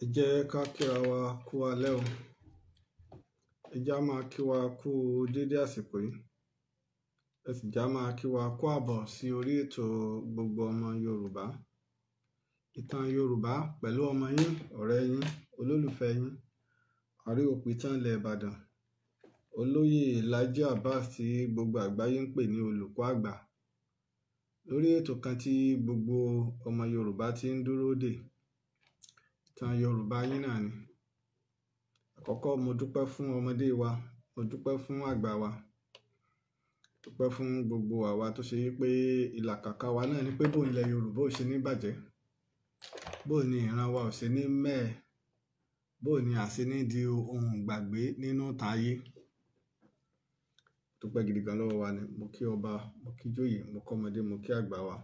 Ẹ jẹ́ ká kíra wa kú alẹ́ o. Ẹ jẹ́ á máa kí wa kú dédé àsìkò yìí. Ẹ sì já máa kí wa kú àbọ̀ sí orí ètò gbogbo ọmọ Yorùbá. Ìtàn Yorùbá pẹ̀lú ọmọ yín, ọ̀rẹ́ yín, olólùfẹ́ yín, Àríòpìtàn ilẹ̀ Ìbàdàn, Olóyè Laji Abbas tí gbogbo àgbáyé ń pè ní olùkọ́ àgbà. Lórí ètò kan tí gbogbo ọmọ Yorùbá ti ń dúró dè. Ìtàn Yorùbá yín náà ni. Àkọ́kọ́ mo dúpẹ́ fún ọmọdé wa, mo dúpẹ́ fún àgbà wa, dúpẹ́ fún gbogbo àwa tó ṣe wípé ìlàkàkà wa náà ni pé bóun ilẹ̀ Yorùbá ò ṣe ní bàjẹ́, bóun ni ìran wa ò ṣe ní mẹ́ẹ̀, bóun ni àṣẹ ní di ohun gbàgbé nínú ìtàn ayé. Dúpẹ́ gidi gan lọ́wọ́ wa ni. Mo kí ọba, mo kí jóyè, mo kí ọmọdé, mo kí àgbà wa.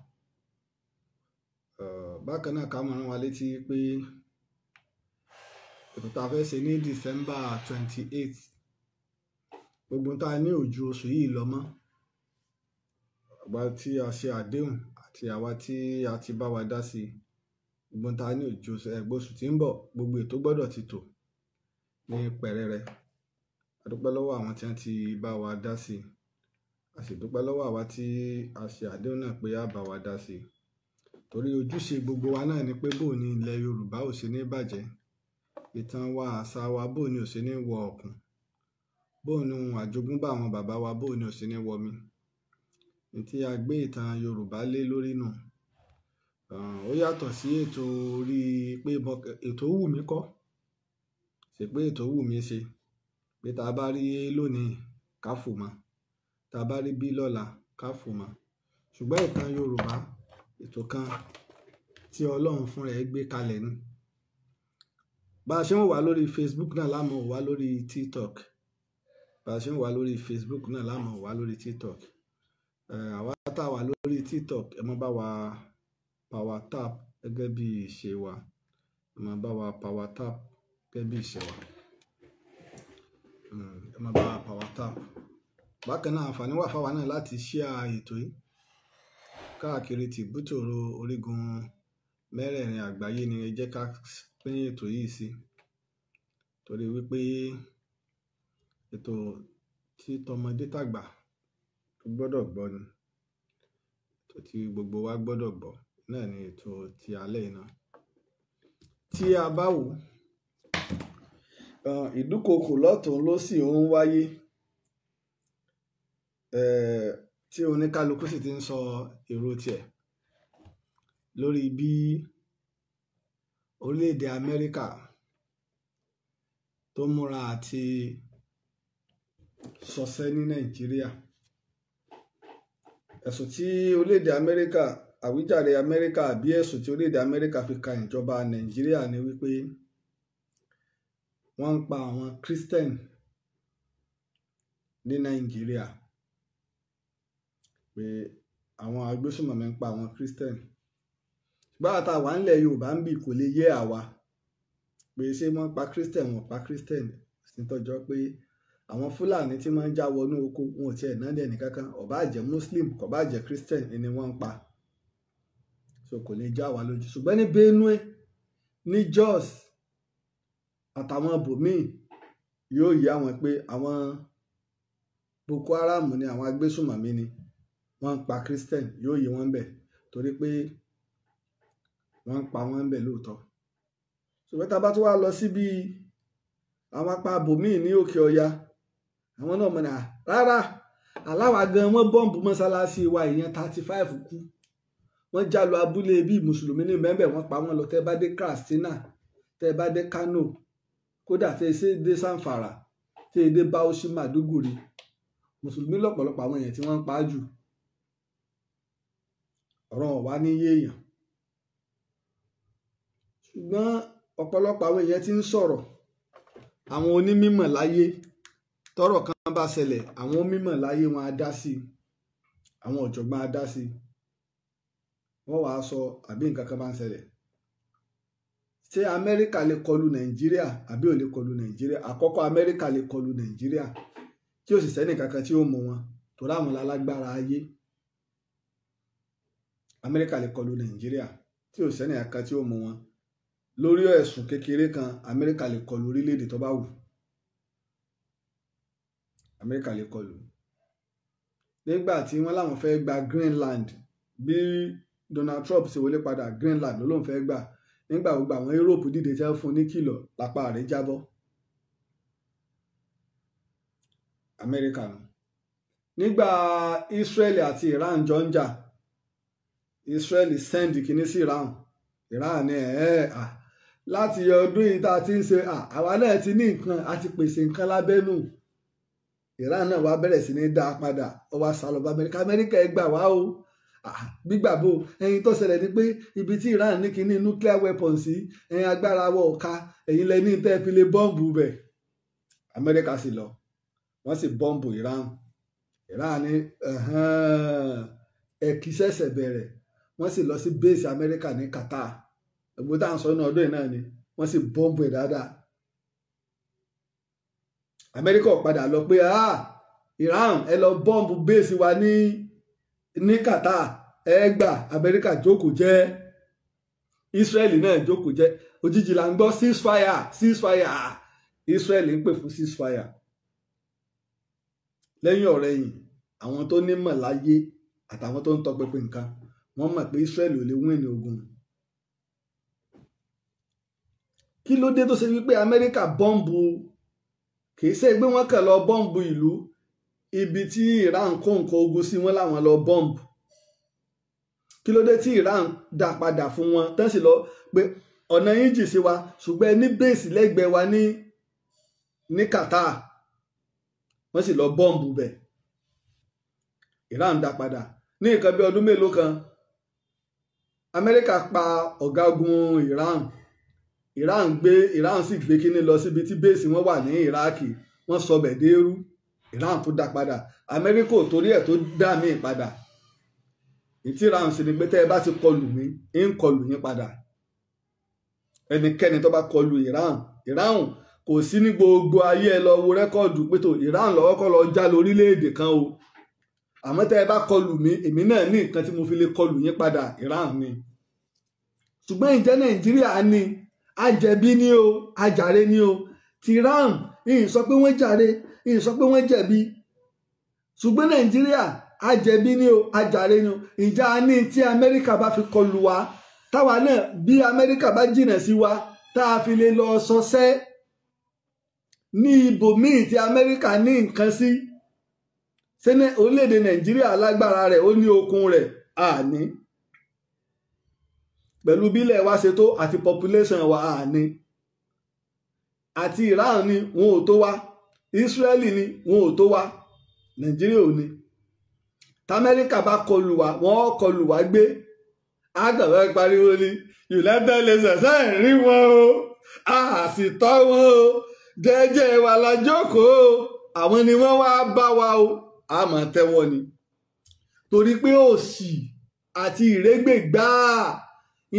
Bákan náà ká mọ̀ rán wa létí pé ètò tá a fẹ́ ṣe ní December 28, gbogbo tá a ní ojú oṣù yìí lọ mọ́. Àgbà tí a ṣe àdéhùn àti àwa tí a ti bá wa dá sí gbogbo tá a ní ojú oṣù tí ń bọ̀, gbogbo ètò gbọ́dọ̀ ti tò ní pẹ̀rẹ̀rẹ̀. A dúpẹ́ lọ́wọ́ àwọn tí wọ́n ti bá wa dá sí, a sì dúpẹ́ lọ́wọ́ àwa tí a ṣe àdéhùn náà pé a bá wa dá sí. Torí ojúṣe gbogbo wa náà ni pé bóun ni ilẹ̀ Yorùbá ò ṣe ní bàjẹ́, ìtàn wa, àṣà wa bóun ni ò ṣe ní wọ ọ̀kùn, bóun ni ohun àjogúnbá àwọn bàbá wa bóun ni ò ṣe ní wọmi. Ní tí a gbé ìtàn Yorùbá lé lórí nù. Ó yàtọ̀ sí ètò orí pé ètò wù mí kọ́, ṣe pé ètò wù mí ṣe, pé tá a bá rí A lónìí ká fò mọ́, tá a bá rí B lọ́la ká fò mọ́. Ṣùgbọ́n ìtàn Yorùbá, ètò kan tí Ọlọ́run fún rẹ̀ gbé kalẹ̀ ni. Bá a ṣe ń wà lórí Facebook náà láàmú wà lórí TikTok. Bá a ṣe ń wà lórí Facebook náà láàmú wà lórí TikTok. Àwa tá a wà lórí TikTok, ẹ máa bá wa power tap gẹ́gẹ́ bí ìṣe wa. Ẹ máa bá wa power tap gẹ́gẹ́ bí ìṣe wa. Ẹ máa bá wa power tap. Bákan náà àǹfààní wà fáwa náà láti share ètò yìí káàkiri tìbútòrò orígun mẹ́rẹ̀ẹ̀rin àgbáyé ni ẹ jẹ́ ká pín ètò yìí sí. Torí wípé ètò tí tọmọdé tàgbà tó gbọ́dọ̀ gbọ́ ni. Ètò tí gbogbo wa gbọ́dọ̀ gbọ́ náà ni ètò ti alẹ́ iná. Tí a bá wò, ìdúkokò lọ́tùn ló sì ń wáyé. Tí oníkálukú sì ti ń sọ èrò tiẹ̀ lórí bí orílẹ̀-èdè Amẹ́ríkà tó múra àti ṣọṣẹ́ ní Nàìjíríà. Ẹ̀sùn tí orílẹ̀-èdè Amẹ́ríkà, àwíjàre Amẹ́ríkà àbí ẹ̀sùn tí orílẹ̀-èdè Amẹ́ríkà fi kan ìjọba Nàìjíríà ni wípé wọ́n ń pa àwọn Christian ní Nàìjíríà. Pé àwọn agbésùnmọ̀mí ń pa àwọn Christian. Ṣùgbọ́n àwa tá wà nílẹ̀ Yorùbá ń bì kò lè yé àwa pé ṣé wọ́n pa Christian, wọ́n pa Christian. Sì tọ́jọ́ pé àwọn Fúlàní tí wọ́n ń já wọnú oko wọn ò tiẹ̀ náà dẹ́ni kankan, ó bá jẹ́ Muslim, kò bá jẹ́ Christian ni wọ́n ń pa. So kò lè já wa lójú. Ṣùgbọ́n ní Benue, ní Jos àtàwọn ibòmíì yóò yé àwọn pé àwọn Boko Haram ni àwọn agbésùnmọ̀mí ni wọ́n ń pa Christian, yóò yé wọn bẹ̀ torí pé wọ́n ń pa wọ́n bẹ̀ lóòótọ́. Ṣùgbọ́n tá a bá tún wá lọ síbi àwọn apá ibòmíì ní òkè ọya, àwọn náà mọ̀ ní rárá, aláwa gan wọ́n bọ́ǹbù mọ́sálásí wa ìyẹn 35 kú. Wọ́n já lu abúlé bíi mùsùlùmí ní mẹ́bẹ̀, wọ́n pa wọ́n lọ. Tẹ́ bá dé Katsina, tẹ́ bá dé Kano, kódà tẹ́ ṣe dé Zamfara, tẹ́ dé Bauchi, Maiduguri, mùsùlùmí lọ́pọ̀lọpọ̀ àwọn èèyàn tí wọ́n ń pa jù. Ọ̀rọ̀ wa ní yéèyàn. Ṣùgbọ́n ọ̀pọ̀lọpọ̀ àwọn èèyàn tí ń sọ̀rọ̀, àwọn onímọ̀ láyé, tọ́rọ̀ kan bá ṣẹlẹ̀, àwọn onímọ̀ láyé wọn á dá sí, àwọn ọ̀jọ̀gbọ́n á dá sí. Wọ́n wàá sọ àbí nǹkan kan bá ń ṣẹlẹ̀. Ṣé Amẹ́ríkà lè kọlu Nàìjíríà àbí ò lè kọlu Nàìjíríà? Àkọ́kọ́ Amẹ́ríkà lè kọlu Nàìjíríà tí ò sì sẹ́ni kankan tí ó mú wọn torí àwọn lálágbára ayé. Amẹ́ríkà lè kọlu Nàìjíríà tí ò sẹ́ni kankan tí ó mú wọn lórí ẹ̀sùn kékeré kan Amẹ́ríkà lè kọlù orílẹ̀-èdè tó bá wù. Amẹ́ríkà lè kọlù. Nígbà tí wọ́n láwọn fẹ́ gba Greenland bí Donald Trump ṣe wọlé padà Greenland ló lóun fẹ́ gbà nígbà gbogbo àwọn Europe dìde tẹ́ fún ní kìlọ̀ lápá rẹ̀ jábọ́. Amẹ́ríkà nù. Nígbà Israel àti Iran jọ ń jà Israel send kìíní sí Iran ní láti ọdún yìí tá a ti ń ṣe àwa náà ti ní nǹkan a ti pèsè nǹkan lábẹ́nú. Iran náà wá bẹ̀rẹ̀ sí ní dá a padà ó wá sá lọ bá Amẹ́ríkà ẹ gbà wá o. Gbígbàbò ẹyin tó ṣẹlẹ̀ ni pé ibi tí Iran ní kíní nuclear weapons sí ẹyin agbára wọ ọ̀ka ẹ̀yin lẹ́ni tẹ́ fi lè bọ́ǹbù bẹ̀. Amẹ́ríkà sì lọ wọ́n sì bọ́ǹbù Iran ní ẹ̀kí ṣẹ̀ṣẹ̀ bẹ̀rẹ̀ wọ́n sì lọ sí base Amẹ́ríkà ní Qatar ẹ̀gbọ́n tá à ń sọ ní ọdún yìí náà ni wọ́n sì bọ́ǹbù ẹ̀ dáadáa. Amẹ́ríkà padà lọ pé Iran ẹ lọ bọ́ǹbù base wa ní Qatar ẹ gbà Amẹ́ríkà jókòó jẹ́ Israel náà jókòó jẹ́ òjijì là ń gbọ́ ceasefire Israel ń pè fún ceasefire. Lẹ́yìn ọ̀rẹ̀yìn àwọn tó nímọ̀ láyé àtàwọn tó ń tọpinpin nǹkan wọ́n mọ̀ pé Israel ò lè win ogun. Kí ló dé tó ṣe wípé Amẹ́ríkà bọ́ǹbù kìí ṣe pé wọ́n kàn lọ bọ́ǹbù ìlú ibi tí Iran kó nǹkan ogun sí wọn láwọn lọ bọ́ǹbù. Kí ló dé tí Iran dá padà fún wọn tán sì lọ pé ọ̀nà yín jì sí wa ṣùgbọ́n ní bẹ́ẹ̀sì lẹ́gbẹ̀ẹ́ wa ní Qatar wọ́n sì lọ bọ́ǹbù bẹ̀. Iran dá padà ní nǹkan bí ọdún mélòó kan Amẹ́ríkà pa ọ̀gágun Iran sì gbé kíní lọ síbi tí bẹ́ẹ̀sì wọn wà ní Iraki wọ́n sọ bẹ̀ dérú Iran tó dá padà Amẹ́ríkà ò torí ẹ̀ tó dá míì padà. Ìtí Iran sì ni pé tẹ́ ẹ bá ti kọlù mí ń kọlù yín padà. Ẹnikẹ́ni tó bá kọlù Iran kò sí ní gbogbo ayé ẹ lọ wo rẹ́kọ̀dù pé tó Iran lọ́wọ́ kọ́ lọ já lórílẹ̀‐èdè kan o àmọ́ tẹ́ ẹ bá kọlù mí èmi náà ní nǹkan tí mo fi lè kọlù yín padà Iran ni. Ṣùgbọ́n ìjẹ́ Nàìjíríà ni àjẹ̀bí ni o àjàre ni o ti Iran ìyìn sọ pé wọ́n jàre ìyìn sọ pé wọ́n jẹ̀bi ṣùgbọ́n Nàìjíríà àjẹ̀bí ni o àjàre ni o. Ìjà ní tí Amẹ́ríkà bá fi kọlù wa táwa náà bí Amẹ́ríkà bá jìnà sí wa tá a fi lè lọ sọsẹ́ ní ibòmíì tí Amẹ́ríkà ní nǹkan sí ṣé orílẹ̀-èdè Nàìjíríà lágbára rẹ̀ ó ní okun rẹ̀ àní pẹ̀lú bílẹ̀ wa ṣe tó àti population wa àní àti Iran ni wọn ò tó wa Israeli ni wọn ò tó wa Nàìjíríà ò ní. T'Amẹ́ríkà bá kọlù wa wọ́n kọlù wa gbé àgbàwẹ́ pariwo ni United Nations rí wọn o a sì tọ́ wọn o jẹ́jẹ́ wa la jókòó àwọn ni wọ́n wá bá wa o a máa tẹ́wọ́ ni torí pé òṣì àti ìrégbè gbáà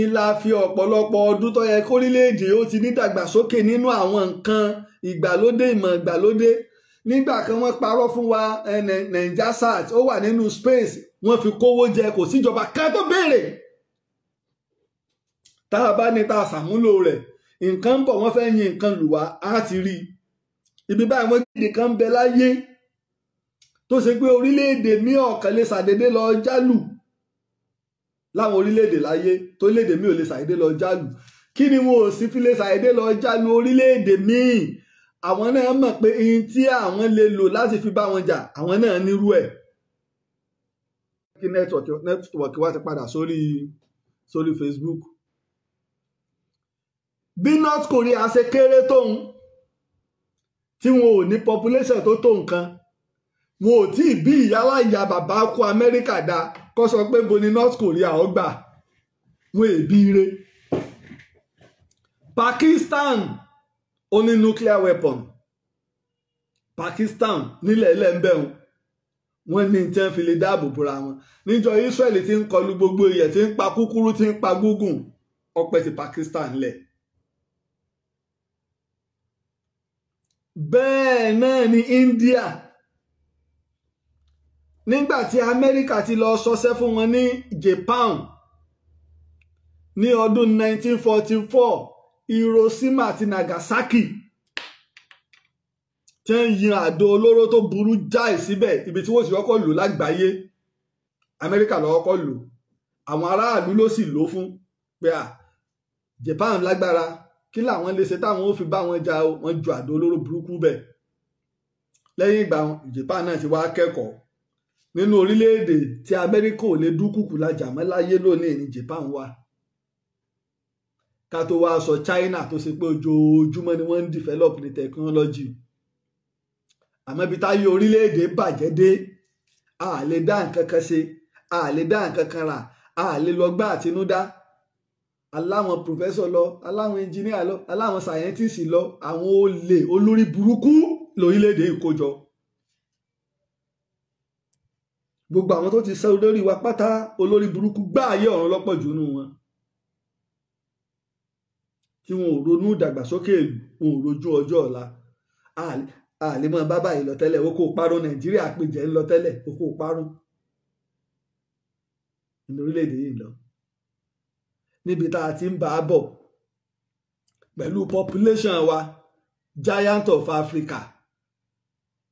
ńlá fi ọ̀pọ̀lọpọ̀ ọdún tó yẹ kórílẹ̀-èdè ó ti ní dàgbàsókè nínú àwọn nǹkan ìgbàlódé ìmọ̀ ìgbàlódé. Nígbà kan wọ́n parọ́ fún wa NaijaSat ó wà nínú space wọ́n fi kówó jẹ kò síjọba ká tó béèrè tá a bá ní tá a ṣàmúlò rẹ̀ nǹkan ń bọ̀ wọ́n fẹ́ yin nǹkan lù wá á ti rí ibi báyìí wọ́n kéde kan ń bẹ láyé tó ṣe pé orílẹ̀-èdè mi ọ̀kan lè ṣàdédé lọ jálù láwọn orílẹ̀-èdè láyé tó orílẹ̀-èdè mi ò lè ṣàdédé lọ jálù kí ni wọn ò sì fi lè ṣàdédé lọ jálù orílẹ̀-èdè míì àwọn náà mọ̀ pé ihun tí àwọn lè lò láti fi bá wọn jà àwọn náà nírú ẹ̀. Kí nẹ́tíwọ̀kì wá ti padà sórí Facebook. Bí North Korea ṣe kéré tóun tí wọn ò ní population tó tó nǹkan wọn ò tí ì bí ìyálà ìyá bàbá kó Amẹ́ríkà dá kó sọ pé bo ni North Korea ó gbà wọn èbí ire. Pakistan ó ní nuclear weapon Pakistan nílẹ̀ ẹlẹ́ńbẹ̀hún wọ́n ní tí wọ́n fi lè dáàbò bora wọn níjọ Israel ti ń kọlu gbogbo ìyẹ̀ tí ń pa kúkúrú tí ń pa gúngùn ọpẹ́ ti Pakistan lẹ̀. Bẹ́ẹ̀ náà ni India nígbà tí Amẹ́ríkà ti lọ ṣọṣẹ́ fún wọn ní Japan ní ọdún 1944 Hiroshima àti Nagasaki tí ń yin àdó olóró tó burú jáì síbẹ̀, ibi tí wọ́n sì kọ́kọ́ lò lágbàáyé. Amẹ́ríkà ló kọ́kọ́ lò, àwọn aráàlú ló sì lò fún pé Japan lágbára, kí làwọn lè ṣe táwọn ó fi bá wọn jà, wọn ju àdó olóró burúkú bẹ́ẹ̀. Lẹ́yìn ìgbà Japan náà ti wá kẹ́kọ̀ọ́ nínú orílẹ̀-èdè tí Amẹ́ríkà ò lè dúkùkù lajà mọ́ láyé lónìí ní Japan wà. Ká tó wá sọ China tó ṣe pé ojoojúmọ́ ni wọ́n ń develop ní technology. Àmọ́ ibi táyé orílẹ̀-èdè bàjẹ́ dé, a lè dá nǹkan kan ṣe, a lè dá nǹkan kan rà, a lè lọ gbá àtinúdá. Aláwọn professor lọ, aláwọn engineer lọ, aláwọn scientist lọ, àwọn olè olórí burúkú lórílẹ̀-èdè ìkójọ. Gbogbo àwọn tó ti ṣe olórí wa pátá olórí burúkú gbáàyè ọ̀run lọ́pọ̀ jù nù wọn. Tí wọn ò ronú ìdàgbàsókè ìlú, wọn ò rojú ọjọ́ ọ̀la. A lè mọ bábà yìí lọ tẹ́lẹ̀, oko parun Nàìjíríà péjẹ ń lọ tẹ́lẹ̀, oko parun ní orílẹ̀-èdè yìí lọ. Níbi tá a ti ń bá a bọ̀ pẹ̀lú population wa giant of Africa,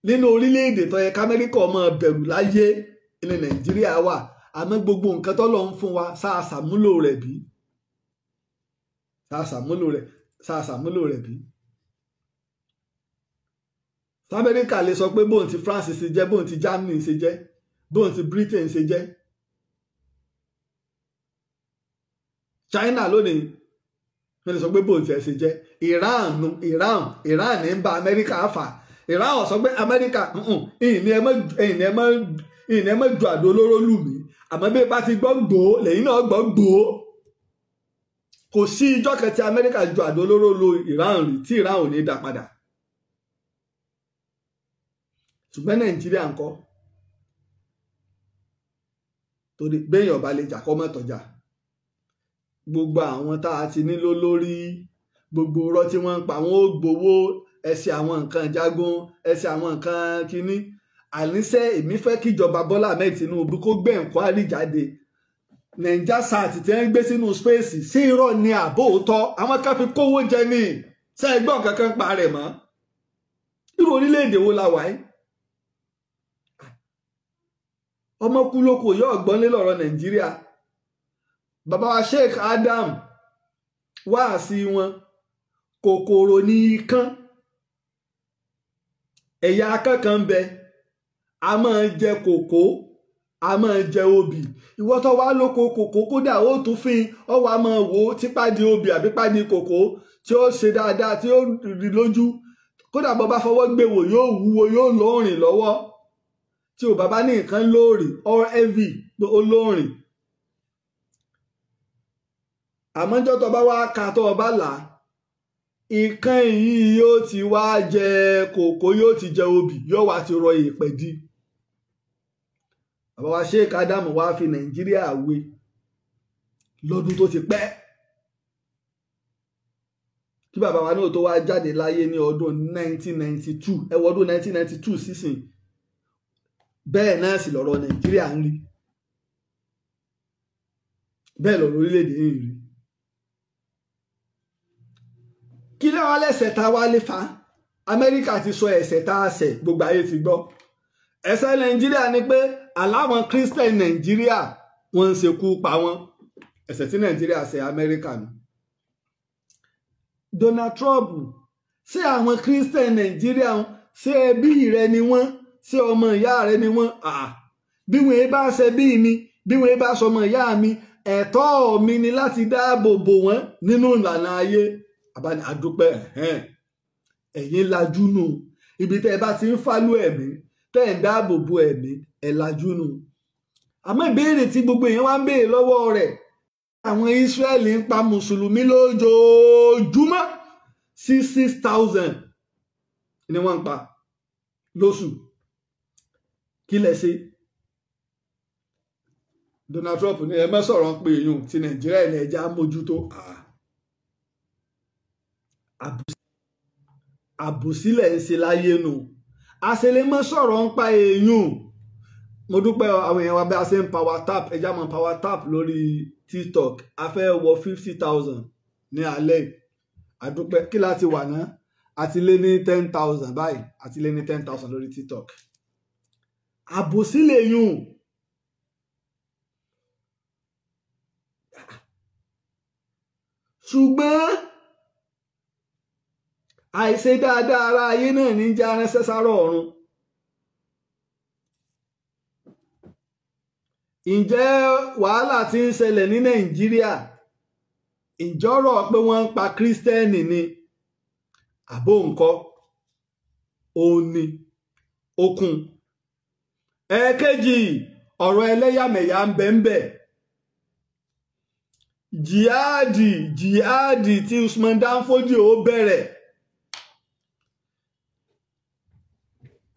nínú orílẹ̀-èdè tó yẹ k'Amẹ́ríkà máa bẹ̀rù láyé ní Nàìjíríà wà. Àmọ́ gbogbo nǹkan t'Ọlọ́run ń fún wa sáà ṣàmúlò rẹ̀ bí? sáà ṣàmúlò rẹ̀ bí? Amẹ́ríkà lè sọ pé bóun ti France ṣe jẹ́, bóun ti Germany ṣe jẹ́, bóun ti Britain ṣe jẹ́. China lónìí wọ́n lè sọ pé bóun ti ẹ̀ ṣe jẹ́. Iran ní ń bá Amẹ́ríkà fà. Iran ò sọ pé Amẹ́ríkà ìní ẹ mọ́ ju àdó olóró lù mí, àmọ́ bí bá ti gbọ́ gbòó lẹ́yìn náà gbọ́ gbòó. Kò sí ìjọ́ kan tí Amẹ́ríkà ju àdó olóró lu Iran rí tí Iran ò ní dá padà. Ṣùgbọ́n Nàìjíríà ńkọ́, torí béèyàn ọba lè jà kọ́ mọ́tọ́jà. Gbogbo àwọn tá a ti nílò lórí, gbogbo ọ̀rọ̀ tí wọ́n ń pa, wọ́n ó gbowó ẹsẹ̀ àwọn nǹkan jagun, ẹsẹ̀ àwọn nǹkan kínní. Àníṣe èmi fẹ́ kíjọba Bọ́lá Ahmed Tinubu kó gbé ẹ̀ńkwárì jáde. Nàìjà sat tí wọ́n ń gbé sínú spéèsì sí irọ́ ni àbó òótọ́, àwọn kan fi kówó jẹ ní sẹ́ẹ̀gbọ́n kankan pa rẹ̀ mọ́. Irú orílẹ̀-èdè wo la wà yìí? Ọmọ kú lóko yóò gbọ́n lé lọ́rọ̀ Nàìjíríà. Bàbá wa Sheikh Adam wá sí wọn, kòkòrò ní ikán, ẹ̀yà akẹ́kọ̀ọ́ ń bẹ, a máa jẹ kòkó, a máa jẹ obì. Ìwọ tó wá lóko kòkó kódà ó tún fin, ọ wá máa wò ó tí pàdé obì àbí pàdé kòkó tí ó ṣe dáadáa tí ó rí lójú. Kódà bọ́ bá fọwọ́ gbé wò yóò wúwo, yóò lóòrìn lọ́wọ́. Tí ò bàbá ní nǹkan lóòrì or heavy ó lóòrìn. Àmọ́jọ́ tó bá wá ka tó bá là, ìkan yìí yóò ti wá jẹ kòkó, yóò ti jẹ obì, yóò wá ti rọ ìpẹ́ di. Bàbá wa Sheikh Adam wá fi Nàìjíríà wé lọ́dún tó ti pẹ́. Kí bàbá wa náà tó wá jáde láyé ní ọdún 1992, ẹ wo ọdún 1992 sísìn. Bẹ́ẹ̀ náà sì lọ́rọ̀ Nàìjíríà ń rí, bẹ́ẹ̀ lọ́rọ̀ orílẹ̀-èdè ń rí. Kí ló wá lẹ́sẹ̀ tá a wá lé fa? Amẹ́ríkà ti sọ ẹ̀ṣẹ̀ tá a ṣẹ̀, gbogbo ayé ti gbọ́. Ẹ̀ṣẹ̀ Nàìjíríà ni pé aláwọn Christian Nàìjíríà wọ́n ń ṣekú pa wọ́n. Ẹ̀ṣẹ̀ tí Nàìjíríà ṣẹ̀ Amẹ́ríkà nù. Donald Trump, ṣé àwọn Christian Nàìjíríà ṣé ẹbí rẹ ni wọ́n? Ṣé ọmọ ìyá rẹ ni wọ́n? Bí wọ́n bá ṣe bí mi, bí wọ́n bá sọmọ ìyá mi, ẹ̀tọ́ mi ni láti dáàbò bò wọ́n nínú ìlànà ayé. Àbáni àdúpẹ́ ẹ̀yin lajú nù. Ibi tẹ́ ẹ bá ti ń fálú ẹ̀mí, tẹ́ ẹ̀ ń dáàbò bo ẹ̀mí, ẹ̀ lajú nù. Àmọ́ ìbéèrè tí gbogbo èèyàn wá ń béèrè lọ́wọ́ rẹ̀, àwọn Ísírẹ́lì ń pa Mùsùlùmí lójoojúmọ́ 6,000 ni wọ́n ń pa lóṣù. Kí lẹ ṣe? Donald Trump ní ẹ má sọ̀rọ̀ pé èèyàn ti Nàìjíríà ilẹ̀ ẹja mójútó. Àbòsílẹ̀ ń ṣe láyé nù. Àṣẹlẹ̀ má sọ̀rọ̀ ń pa èèyàn. Mo dúpẹ́ àwọn èèyàn wa bí a ṣe ń power tap, ẹja mọ̀ power tap lórí TikTok. A fẹ́ wọ 50,000 ní alẹ́. àdúpẹ́ kí láti wà náà àti lé ní 10,000 báyìí àti lé ní 10,000 lórí TikTok. Àbòsí lè yùn. Ṣùgbọ́n àìṣe dáadáa ara ayé náà ní jẹ́ aránṣẹ́ sáró ọ̀run. Ǹjẹ́ wàhálà tí ń ṣẹlẹ̀ ní Nàìjíríà ìjọ́rọ̀ pé wọ́n ń pa Kírísítẹ́nì ni àbó ńkọ́ òun ni okun. Ẹ̀ẹ̀kejì ọ̀rọ̀ ẹlẹ́yàmẹ̀yà ń bẹ ń bẹ. Jihadi tí Usman Dan Fodio ó bẹ̀rẹ̀.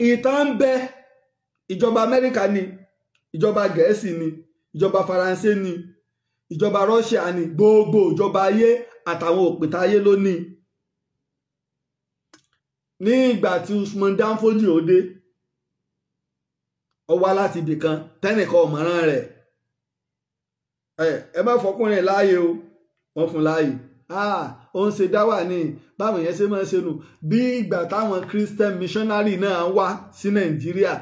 Ìtàn ń bẹ, ìjọba Amẹ́ríkà ni, ìjọba Gẹ̀ẹ́sì ni, ìjọba Faransé ni, ìjọba Russia ni, gbogbo ìjọba ayé àtàwọn òpìtà ayé ló ní. Ní ìgbà tí Usman Dan Fodio dé, ó wá láti ibì kan tẹ́nìkan ọ̀mọ̀ràn rẹ̀. Ẹ má fọkùnrin láàyè o, wọ́n fún láàyè. Ó ń ṣe dáwà ní báwọn yẹn ṣe máa ń ṣe nù. Bí ìgbà táwọn Christian missionary náà wá sí Nàìjíríà,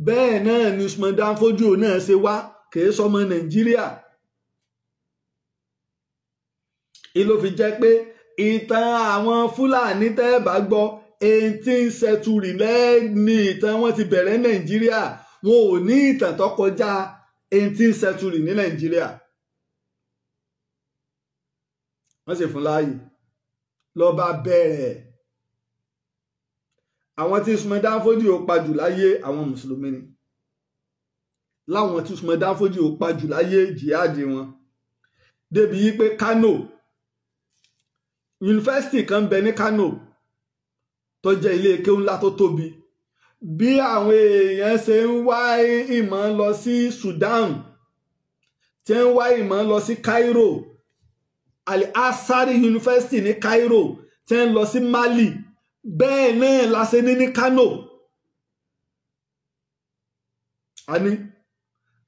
bẹ́ẹ̀ náà ni Usman Dan Fodio náà ṣe wá, kìí sọmọ Nàìjíríà. Ìlò fi jẹ́ pé ìtàn àwọn Fúlàní tẹ́ bá gbọ́ 18th century lẹ́ni ìtàn wọn ti bẹ̀rẹ̀ Nàìjíríà. Wọn ò ní ìtàn tó kọjá 18th century ní Nàìjíríà. Wọ́n sì fún láàyè ló bá bẹ̀rẹ̀. Àwọn tí Usman Dan Fodio pa jù láyé àwọn mùsùlùmí ni. Láwọn tí Usman Dan Fodio pa jù láyé jihadi wọn. Débi yí pé Kano, yunifásitì kan bẹ ní Kano tó jẹ́ ilé kéwú ńlá tó tóbi. Bí àwọn èèyàn ṣe ń wá ìmọ̀ lọ sí Sudan, tí ń wá ìmọ̀ lọ sí Cairo, Al-Azhar University ní Cairo, tí ń lọ sí Mali, bẹ́ẹ̀ náà la ṣe ní Kano.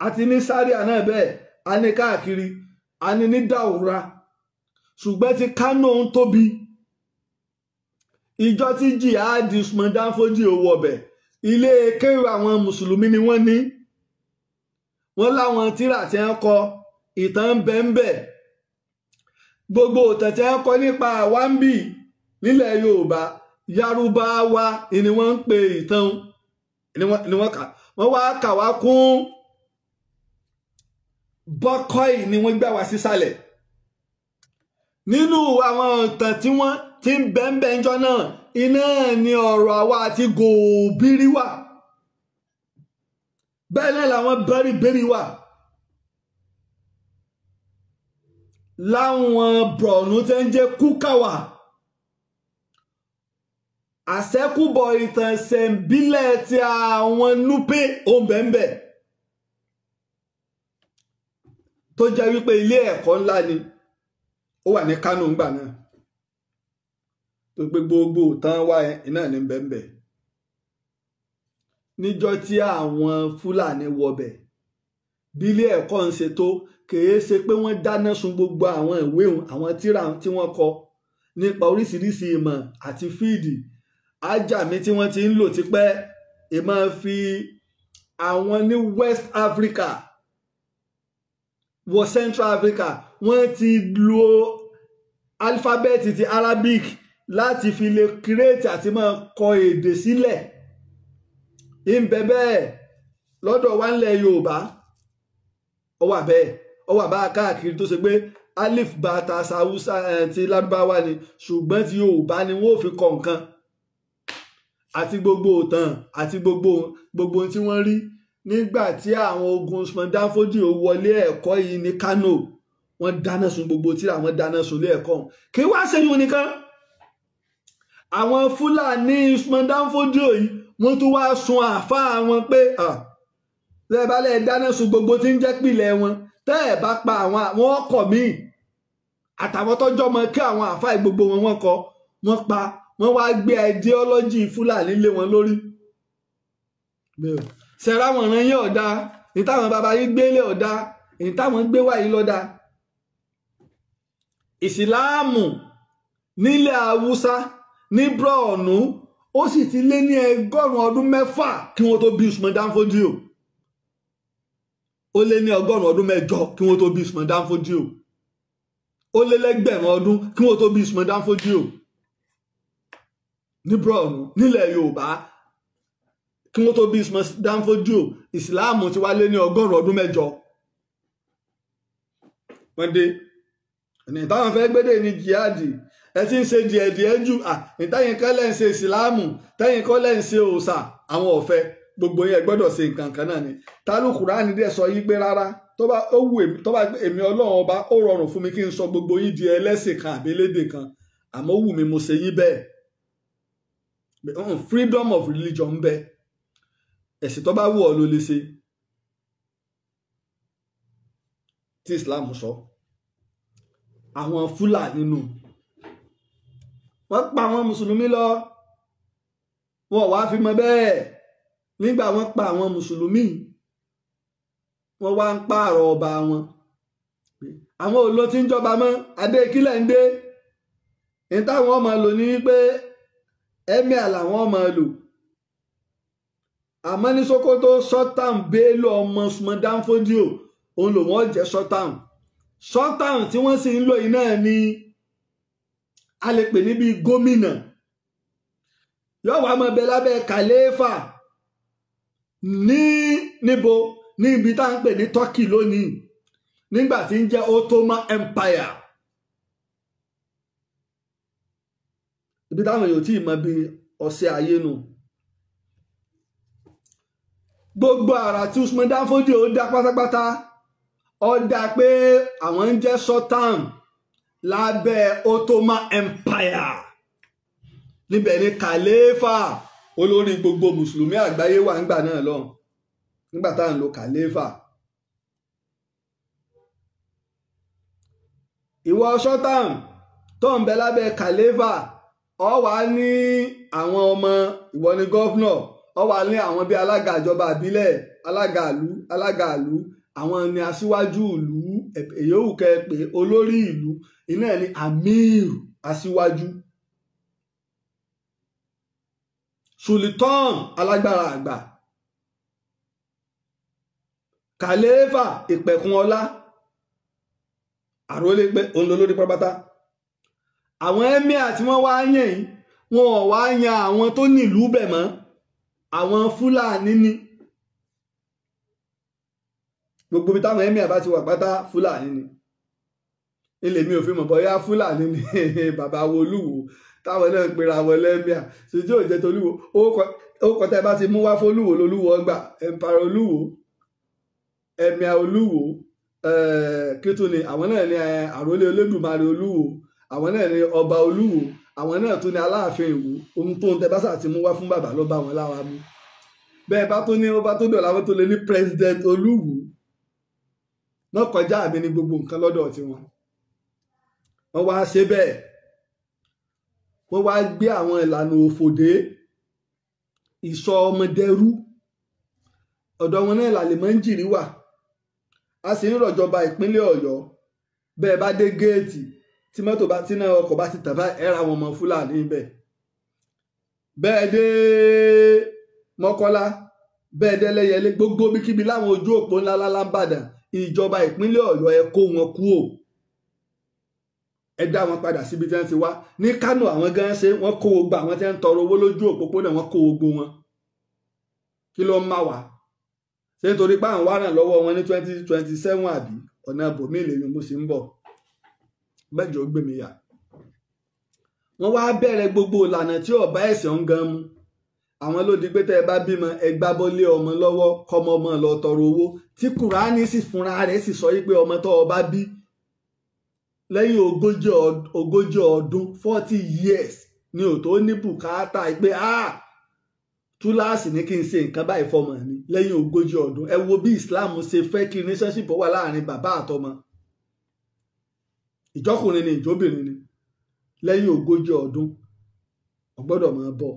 Àti ní Zaria náà bẹ́ẹ̀, a ní káàkiri, a ní Daura, ṣùgbọ́n ti Kano ń tóbi. Ìjọ tí jihadi Usman Dan Fodio wọbẹ̀, ilé kéwú àwọn mùsùlùmí ni wọ́n ní. Wọ́n láwọn tírà tí wọ́n kọ ìtàn bẹ́ẹ̀nbẹ́. Gbogbo ìtàn tí wọ́n kọ nípa àwámbì nílẹ̀ Yorùbá, Yarúbáwá ni wọ́n ń pè ìtàn ni wọ́n kà. Wọ́n wá kà wá kún bọ́kọ́ì ni wọ́n gbà wá sísàlẹ̀. Nínú àwọn ìtàn tí wọ́n ti ń bẹ́ẹ̀nbẹ́ ńjọ́ náà, iná ni ọ̀rọ̀ àwa àti Gòbírí wà. Bẹ́ẹ̀ náà làwọn bẹ́rìbẹ́rì wà. Láwọn Borno tí ń jẹ́ Kúkà wà. Àṣẹ́kùbọ̀ ìtàn ṣẹ̀ǹbílẹ̀ tí àwọn Núpé ó ń bẹ́ẹ̀nbẹ́. Tó jẹ́ wípé ilé ẹ̀kọ́ ńlá ni ó wà ní Kánò ńgbà náà. Tó pé gbogbo tán wá iná ní bẹ́ẹ̀nbẹ́. Níjọ́ tí àwọn Fúlàní wọbẹ̀, bí ilé ẹ̀kọ́ ń ṣe tó, kìí ṣe pé wọ́n dáná sun gbogbo àwọn ìwé àwọn tírà tí wọ́n kọ nípa oríṣiríṣi ìmọ̀ àti fíìdì. Ájàmí tí wọ́n ti ń lò tipẹ́, ìmọ̀ fi àwọn ní West Africa wọ Central Africa, wọ́n ti lo alifábẹ́ẹ̀tì ti Arabic láti fi lè kírètì àti máa kọ èdè sílẹ̀. Ìbẹ̀ bẹ́ẹ̀ lọ́dọ̀ wa ńlẹ̀ Yorùbá, ó wà bẹ́ẹ̀, ó wà bá káàkiri tó ṣe pé alif bata Hausa ti Lárúbáwá ni, ṣùgbọ́n ti Yorùbá ni wọ́n ò fi kọ nǹkan. Àti gbogbo ìtàn àti gbogbo tí wọ́n rí nígbà tí àwọn ogun Usman Dan Fodio wọlé ẹ̀kọ́ yìí ní Kano, wọ́n dáná sun gbogbo tí àwọn dáná sun lé ẹ̀kọ́. Kí wá ṣe yún nìkan, àwọn Fúlàní Usman Dan Fodio yìí wọ́n tún wá sun àáfàá wọn pé lẹ́ẹ̀bálẹ̀ dáná sun gbogbo tí ń jẹ́ pìlẹ̀ wọn, tẹ́ ẹ̀ bá pa àwọn ọkọ̀ míì àtàwọn tọ́jọ́ mọ kí àwọn àáfàá gbogbo wọn kọ wọ́n pa, wọ́n wá gbé ideology Fúlàní lé wọn lórí. Ṣẹ̀rá wọn ràn yín ọ̀dà, ní táwọn bàbá yín gbélé ọ̀dà, ní táwọn gbé wáyé lọ́dà. Ìsìláàmù nílẹ̀ Haúsá ní Borno ó sì ti lé ní 100 ọdún mẹ́fà kí wọ́n tó bí Usman Dan Fodio ó lé ní 100 ọdún mẹ́jọ kí wọ́n tó bí Usman Dan Fodio ó lé lẹ́gbẹ̀rún ọdún kí wọ́n tó bí Usman Dan Fodio ní Borno nílẹ̀ Yorùbá kí wọ́n tó bí Usman Dan Fodio ìsìláàmù ti wá lé ní 100 ọdún mẹ́jọ. Wọ́n dé ní táwọn fẹ́ gbédè ní jihadi ẹ ti ń ṣe díẹ̀díẹ̀ jù ìtẹ́yìn kan lẹ́ ń ṣe ìsìláàmù tẹ́yìn kan lẹ́ ń ṣe òòṣà àwọn ọ̀fẹ́ gbogbo yẹn gbọ́dọ̀ ṣe nǹkan kan náà ni Kùránì dẹ̀ sọ yí pé rárá tó bá èmi Ọlọ́run ọba ó rọrùn fún mi kí n sọ gbogbo yín di ẹlẹ́sìn kan àbí elédè kan àmọ́ wù mí mo ṣe yín bẹ́ẹ̀ freedom of religion ń bẹ ẹ̀sìn tó bá wù ọ́ ló lè ṣe tí Islam sọ àwọn Fúlàní nù wọ́n pa àwọn mùsùlùmí lọ wọn wá fi mọ bẹ́ẹ̀ nígbà wọ́n pa àwọn mùsùlùmí wọ́n wá ń pààrọ̀ ọba wọn àwọn òlò tí ń jọba mọ́ adé kílẹ̀ ń dé ní táwọn ọmọ lò ní pé emir làwọn ọmọ lò àmọ́ ní Sókótó Sultan Bello ọmọ Usman Dan Fodio òun lò wọ́n jẹ́ Sultan tí wọ́n sì ń lò yìí náà ni a lè pè níbi gómìnà yóò wá mọ bẹ lábẹ́ kàléfà níbo ní ibi tá à ń pè ní Turkey lónìí nígbà tí ń jẹ́ Ottoman Empire ibi táwọn èèyàn tí ì mọ bí ọ̀sẹ̀ ayé nù gbogbo àrà tí Usman Dan Fodio ó dá pátápátá ó dá pé àwọn ń jẹ́ Sultan lábẹ́ Ottoman Empire níbẹ̀ ni kàléfà olórí gbogbo mùsùlùmí àgbáyé wà ńgbà náà lọ nígbà tá à ń lo kàléfà ìwọ Sultan tó ń bẹ lábẹ́ kàléfà ó wà ní àwọn ọmọ ìwọ ni gọ́fúnọ̀ ó wà ní àwọn bíi alága ìjọba àbílẹ̀ alága ìlú àwọn ni aṣíwájú ìlú èyí ò kẹ́ pé olórí ìlú iná ni amir aṣíwájú sultan alágbára àgbà kàléfà ìpẹ̀kun ọlá àrólé pé òun lolórí pátápátá àwọn emir tí wọ́n wá yàn yìí wọn ò wá yan àwọn tó nílùú bẹ̀ mọ́ àwọn Fúlàní ni gbogbo bí táwọn emir bá ti wà pátá Fúlàní ni ilé mi ò fi mọ̀ bóyá Fúlàní ni bàbá wo Olúwo táwọn náà ń pera wọn lẹ́míà sí tí ò jẹ́ tolúwo ó kọ́tẹ́ bá ti mú wá fólúwo lolúwo ọgbà Empire Olúwo Emir Olúwo kító ni àwọn náà ní àrólé Olódùmarè Olúwo àwọn náà ní ọba Olúwo àwọn náà tún ní Aláàfin Ìwó ohun tó ń tẹ bá sà ti mú wá fún bàbá ló bá wọn láwa mú bẹ́ẹ̀ bá tó ní ó bá tó dọ̀la wọn tó lè ní President Olúwo náà kọjá àmì ní gbogbo nǹkan lọ́dọ̀ tiwọn wọ́n wá ṣe bẹ́ẹ̀ wọ́n wá gbé àwọn ìlànà òfòdé ìsọ ọmọdẹrú ọ̀dọ̀ wọn náà làlè máa ń jìrì wà a sì ń rọ̀jọba ìpínlẹ̀ Ọ̀yọ́ bẹ́ẹ̀ bá dé géètì tí mọ́tò bá tí náà ọkọ̀ bá ti tàbá ẹ̀rọ àwọn ọmọ Fúlàní bẹ́ẹ̀ bẹ́ẹ̀ dé Mọ́kọ́lá bẹ́ẹ̀ dé Ẹlẹ́yẹlé gbogbo bíkíbi láwọn ojú òpó ńlá lálábàdàn ìjọba ìpínlẹ̀ Ọ̀yọ́ ẹ kó wọn kúò ẹ dá wọn padà síbi tí wọ́n ti wá ní Kánò àwọn gan ṣe wọ́n kó gbogbo àwọn tí wọ́n ń tọrọ owó lójú òpópónà wọ́n kó gbogbo wọn kí ló ń má wá ṣé nítorí pé àwọn wá ràn lọ́wọ́ wọn ní 2027 àbí ọ̀nà ibòmíì lèyìn mo sì ń bọ̀ mẹ́jọ gbé mi yà wọ́n wá bẹ̀rẹ̀ gbogbo ìlànà tí ọ̀bá ẹ̀sìn ń gan mu àwọn ló di pé tẹ́ ẹ bá bímọ ẹ gbábọ́lé ọmọ lọ́wọ́ kọ́mọ ọmọ lọ tọrọ owó tí Kùránì sì fúnra rẹ̀ sì sọ yí pé ọmọ tó o bá bí lẹ́yìn ogójì ọdún 40 years ni ò tó ní bùkátà pé túláàsì ní kí n ṣe nǹkan báyìí fọmọ mi lẹ́yìn ogójì ọdún ẹ wo bí Islam ṣe fẹ́ kí relationship wà láàrin bàbá àtọmọ ìjọkùnrin ni ìjọbìnrin ni lẹ́yìn ogójì ọdún o gbọ́dọ̀ máa bọ̀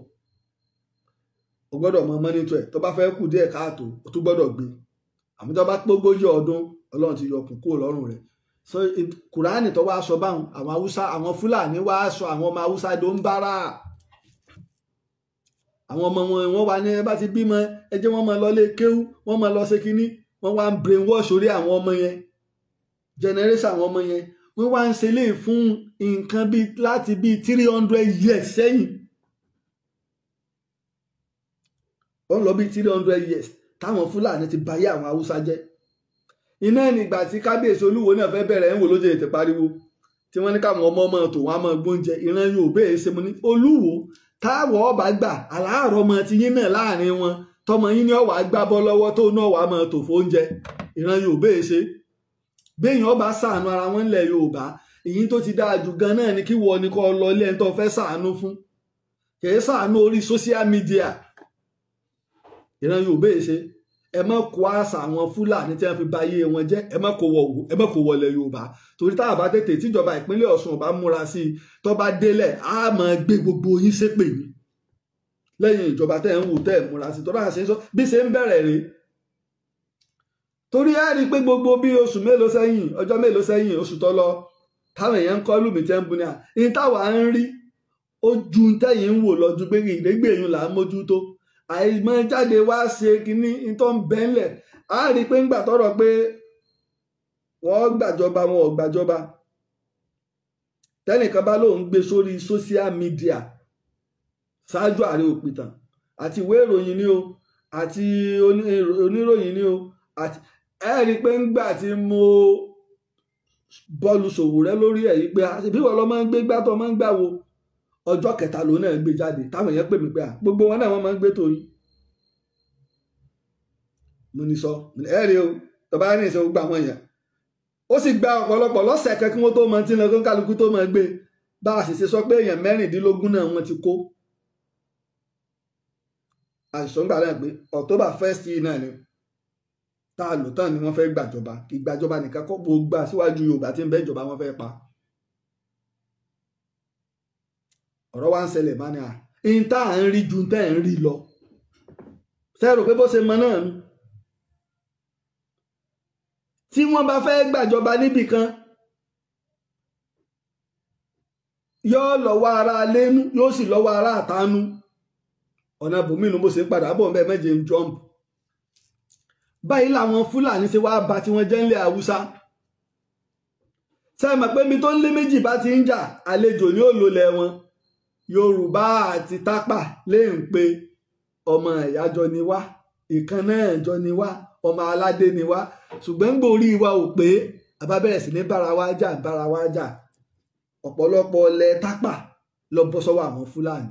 o gbọ́dọ̀ máa mọ́nítọ̀ ẹ̀ tó bá fẹ́ kù díẹ̀ káàtó o tún gbọ́dọ̀ gbé àmọ́ tó bá pé ogójì ọdún Ọlọ́run ti yọkùn kúrò lọ́rùn rẹ̀ so kùránì tó wá sọ báwọn àwọn haúsá àwọn fúlàní wá sọ àwọn ọmọ haúsá ló ń bára àwọn ọmọ wọn wá ní ẹ bá ti bímọ ẹ jẹ́ wọ́n máa lọ lé kéwú wọ́n máa lọ ṣe kínní wọ́n wá ń brainwash orí àwọn ọmọ yẹn generation àwọn ọmọ yẹn wọ́n wá ń ṣe lè fún nǹkan bíi láti bíi 300 years sẹ́yìn ó ń lọ bíi 300 years táwọn fúlàní ti bayé àwọn haúsá jẹ́ iná nígbà tí kábíyèsí olúwo náà fẹ́ bẹ̀rẹ̀ ń wò lóde ètè pariwo tí wọ́n ní káwọn ọmọ tó wọn á máa gbóúnjẹ ìran Yorùbá èyí ṣe mo ní olúwo táwọn ọba gbà aláàárọ̀ ọmọ ti yín náà láàrin wọn tọmọ yín ní ọwà gbábọ́ lọ́wọ́ tó náà wàá máa tò fóúnjẹ ìran Yorùbá èyí ṣe béèyàn ọba ṣàánú ara wọn ńlẹ̀ Yorùbá èyí tó ti dáa jù gan náà ni kí wọ́n ní kọ́ lọ ilé ẹni tó fẹ́ ṣàánú fún kì í ṣàánú orí social media ìran Yorùbá èyí ṣe ẹ má kó àṣà àwọn Fúlàní tí wọ́n fi bayé wọn jẹ́ ẹ má kó wọlé Yorùbá torí táwọn bá tètè tíjọba ìpínlẹ̀ Ọ̀ṣun bá múra sí i tó bá délẹ̀ á máa gbé gbogbo yín ṣépè ní lẹ́yìn ìjọba tẹ́ ń wù tẹ́ ẹ̀ múra sí i tó bá ṣe ń sọ bí ṣe ń bẹ̀rẹ̀ rèé torí ẹ rí i pé gbogbo bí oṣù mélòó sẹ́yìn ọjọ́ mélòó sẹ́yìn oṣù tó lọ táwọn èèyàn ń kọ́ lùmí tẹ́ ń bu ní à ní táwa ń rí ó ju tẹ́yìn ń wò lọ ju pé ìrégbèyún là ń mójútó àìmọ̀ jáde wá ṣe kínní tó ń bẹ́ńlẹ̀ á rí i pé ńgbà tọ́rọ̀ pé wọ́n gbàjọba wọn ò gbàjọba tẹ́nìkan bá lóun gbé sórí social media ṣáájú Ààrẹ Òpìtàn àti ìwé ìròyìn ni o àti oníròyìn ni o àti ẹ rí i pé ńgbà tí mo bọ́ọ̀lù Sowore lórí ẹ̀ yìí pé bí wọ́n lọ máa ń gbé gbá tó máa ń gbà wo ọjọ́ kẹta ló náà gbé jáde táwọn èèyàn pè mí pé gbogbo wọn náà wọ́n máa ń gbé torí mo ní sọ ẹ rí o tọba ní ìṣe gbogbo àwọn èèyàn ó sì gba ọ̀pọ̀lọpọ̀ lọ́sẹ̀ kan kí wọ́n tó mọ tí lọ kálukú tó máa gbé bá a sì ṣe sọ pé èèyàn 16 náà wọ́n ti kó àìsàn gbà náà pé October 1st yìí náà ni tá a lò tán ni wọ́n fẹ́ gbàjọba ìgbàjọba nìkan kọ́ gbogbo síwájú Yorùbá tí ń bẹ ìjọba wọn fẹ́ pa ọ̀rọ̀ wa ń ṣẹlẹ̀ bá ní à ń tá à ń rí ju tẹ́ ẹ̀ ń rí lọ sẹ́rò pé bó ṣe mọ náà nu tí wọ́n bá fẹ́ gbàjọba níbì kan yóò lọ́wọ́ ara lẹ́nu yóò sì lọ́wọ́ ara àtánú ọ̀nà bòmínú bó ṣe ń padà bọ̀ bẹ́ẹ̀ méje ń jọ́ǹpù báyìí làwọn Fúlàní ṣe wá bá tí wọ́n jẹ́ ńlẹ̀ Haúsá ṣe mọ̀ pé mi tó ń lé méjì bá ti ń jà àlejò ní òlòlẹ̀ wọn Yorùbá àti Tápà lè ń pe ọmọ ìyájọ ni wá ìkan náà jọ ni wá ọmọ aládé ni wá ṣùgbọ́n gbòórí wa ò pé àbá bẹ̀rẹ̀ sí ní bára wa jà ọ̀pọ̀lọpọ̀ ilẹ̀ Tápà lọ bọ́ sọ́wọ́ àwọn Fúlàní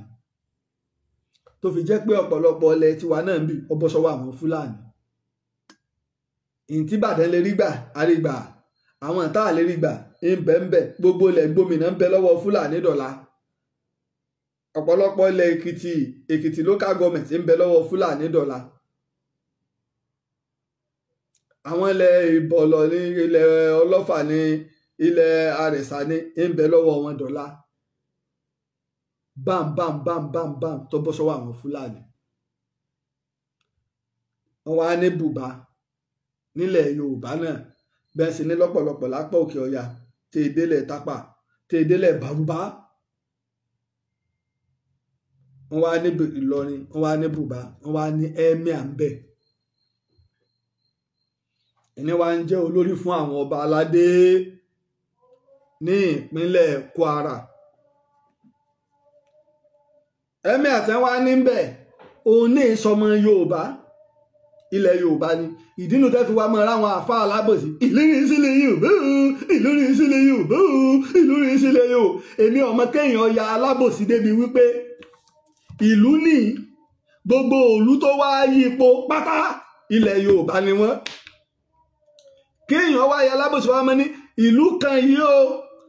tó fi jẹ́ pé ọ̀pọ̀lọpọ̀ ilẹ̀ tiwa náà ń bì ọ bọ́ sọ́wọ́ àwọn Fúlàní ìyìn tí Ìbàdàn lè rí gbà àrígbà àwọn ìta lè rí gbà ń bẹ gbogbo ilẹ̀ gómìnà ń bẹ lọ́wọ́ Fúlàní dọ̀la ọ̀pọ̀lọpọ̀ ilẹ̀ Èkìtì local government ń bẹ lọ́wọ́ Fúlàní dọ̀la àwọn ilẹ̀ Ìbọ̀lọ̀ ní ilẹ̀ Ọlọ́fà ní ilẹ̀ Àrẹ̀sà ní ń bẹ lọ́wọ́ wọn dọ̀la bam tó bọ́ sọ́wọ́ àwọn Fúlàní wọ́n wá ní bùbá nílẹ̀ Yorùbá náà bẹ́ẹ̀ sì ní lọ́pọ̀lọpọ̀ lápá Òkè Ọya tí ìdélẹ̀ Tápà tí ìdélẹ̀ Bárúbá wọ́n wá ní Ìlọrin wọ́n wá ní bùbá wọ́n wá ní Emir ń bẹ ẹni wá ń jẹ́ olórí fún àwọn ọba aládé ní ìpínlẹ̀ Kwara Emir àti wá níbẹ̀ òun ní ìsọmọ Yorùbá ilẹ̀ Yorùbá ni ìdínú tẹ́ fi wá mọ́ ráwọn àfá alábòsí Ìlọrin sílẹ̀ Yorùbá Ìlọrin sílẹ̀ Yorùbá Ìlọrin sílẹ̀ Yorùbá èmi ọmọ kéèyàn ya alábòsí débi wípé ìlú ní gbogbo òlú tó wá yípo pátá ilẹ̀ Yorùbá ni wọ́n kéèyàn wá ya alábòsí wá mọ́ ní ìlú kan yìí o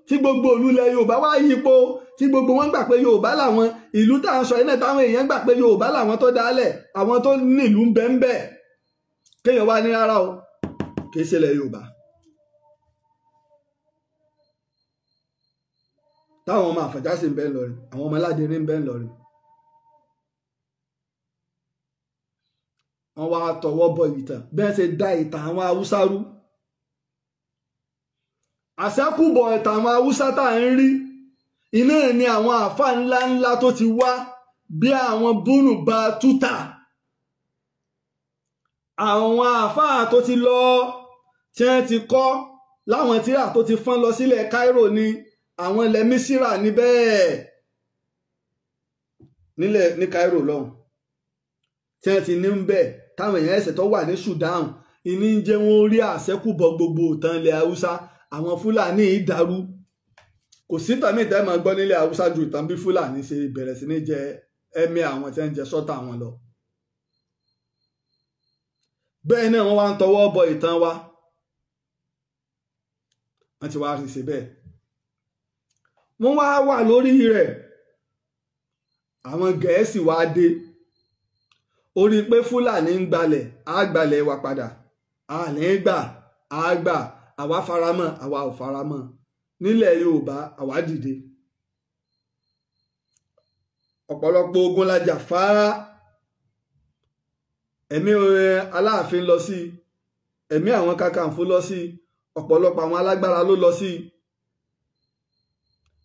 tí gbogbo òlú ilẹ̀ Yorùbá wá yípo tí gbogbo wọn gbà pé Yorùbá làwọn ìlú tá à ń sọ iná táwọn èèyàn gbà pé Yorùbá làwọn tó dálẹ̀ àwọn tó nílùú ń bẹ ń bẹ kéèyàn wá ní rárá o kìí ṣe ilẹ̀ Yorùbá táwọn ọmọ Àfọ̀njá sì ń bẹ ńlọrin àwọn ọmọ Aládìrí ń bẹ ńlọrin wọ́n wá tọwọ́ bọ ìtàn bẹ́ẹ̀ ṣe dá ìtàn àwọn Haúsá rú àṣẹ́kùbọ̀ ìtàwọn haúsá tá à ń rí iná ni àwọn àáfà ńláńlá tó ti wá bí àwọn Bùnú Bátútà, àwọn àáfà tó ti lọ tí wọ́n ti kọ́ láwọn tírà tó ti fọ́n lọ sílẹ̀ Cairo ni àwọn ilẹ̀ Mísírà ní bẹ́ẹ̀ nílẹ̀ ní Cairo lọ́hùn tí wọ́n ti ní ń bẹ̀ táwọn èèyàn ẹ̀sẹ̀ tó wà ní Sudan ìní ń jẹ́ wọ́n rí àṣẹ́kùbọ̀ gbogbo ìtàn ilẹ̀ Haúsá. Àwọn Fúlàní ìdàrú kò sí tàmí ìtẹ́ máa gbọ́ nílẹ̀ Haúsá ju ìtàn bí Fúlàní ṣe bẹ̀rẹ̀ sí ní jẹ ẹ̀mí àwọn tí wọ́n ń jẹ sọ́tà wọn lọ. Bẹ́ẹ̀ náà wọ́n wá ń tọwọ́ bọ ìtàn wa, wọ́n ti wá rí ṣe bẹ́ẹ̀, wọ́n wá wà lórí rẹ̀. Àwọn Gẹ̀ẹ́sì wá dé orí pé Fúlàní ń gbalẹ̀ á gbalẹ̀ wa padà, a ní gbà á gbà, àwa faramọ́ àwa ò faramọ́. Nílẹ̀ Yorùbá àwa dìde, ọ̀pọ̀lọpọ̀ ogun la jà fáá, ẹ̀mí Aláàfin lọ sí, ẹ̀mí àwọn Kakanfò lọ sí, ọ̀pọ̀lọpọ̀ àwọn alágbára ló lọ sí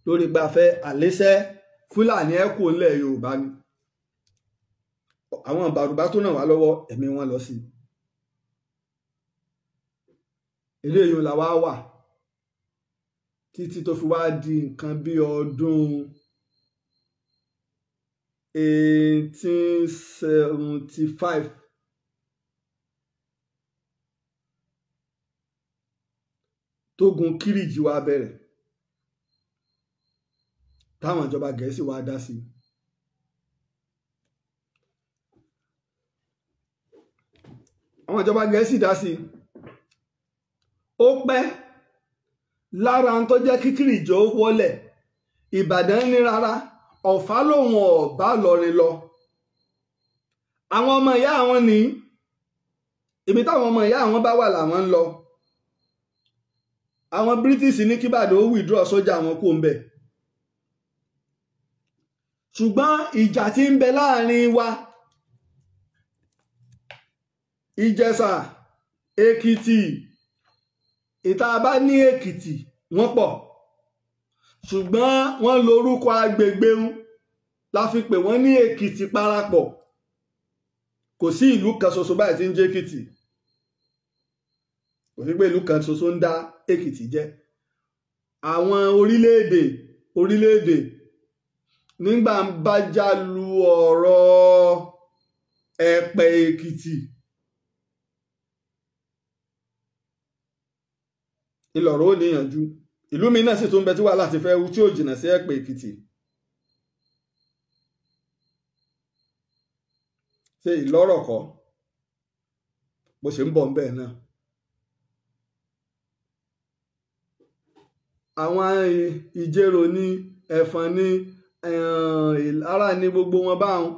lórí gbafẹ́ àlésẹ́ Fúlàní ẹ̀kú ńlẹ̀ Yorùbá ni. Àwọn Bàrùbá tó ràn wá lọ́wọ́ ẹ̀mí wọn lọ sí. Eléyìí la wá wà títí tó fi wá di nǹkan bí ọdún 1875 tógun Kírìjì wá bẹ̀rẹ̀ táwọn ìjọba Gẹ̀ẹ́sì wá dá sí. Àwọn ìjọba Gẹ̀ẹ́sì dá sí, ó pẹ́ lára tó jẹ́ kí Kírìjì ó wọlẹ̀. Ìbàdàn ní rárá, Ọ̀fà lòun ọ̀bá lọrin lọ. Àwọn ọmọ ìyá àwọn ní ibi táwọn ọmọ ìyá àwọn bá wà làwọn ń lọ. Àwọn British ní kí Ìbàdàn ó withdraw sójà àwọn kó ń bẹ̀. Ṣùgbọ́n ìjà tí ń bẹ láàrin wa, Ìjẹ̀ṣà, Èkìtì, ìta bá ní Èkìtì wọ́n pọ̀, ṣùgbọ́n wọ́n lórúkọ agbègbè ń la fi pè wọ́n ní Èkìtì parapọ̀. Kò sí ìlú kan ṣoṣo báyìí tí ń jẹ́ Èkìtì, kò sí pé ìlú kan ṣoṣo ń dá Èkìtì jẹ́. Àwọn orílẹ̀-èdè nígbà ń bá já lu ọ̀rọ̀ Ẹ̀pẹ̀ Èkìtì, ìlọ̀rọ̀ ò níyànjú. Ìlú mi náà sì tún bẹ tí wà láti fẹ́ tí ò jìnnà sí Ẹ̀pẹ̀ Èkìtì. Ṣé Ìlọ́rọ̀ kọ́ bó ṣe ń bọ̀ ń bẹ́ẹ̀ náà. Àwọn Ìjẹ̀rò ní, Ẹ̀fọ̀n ní, Ìlara ní gbogbo wọn báwọn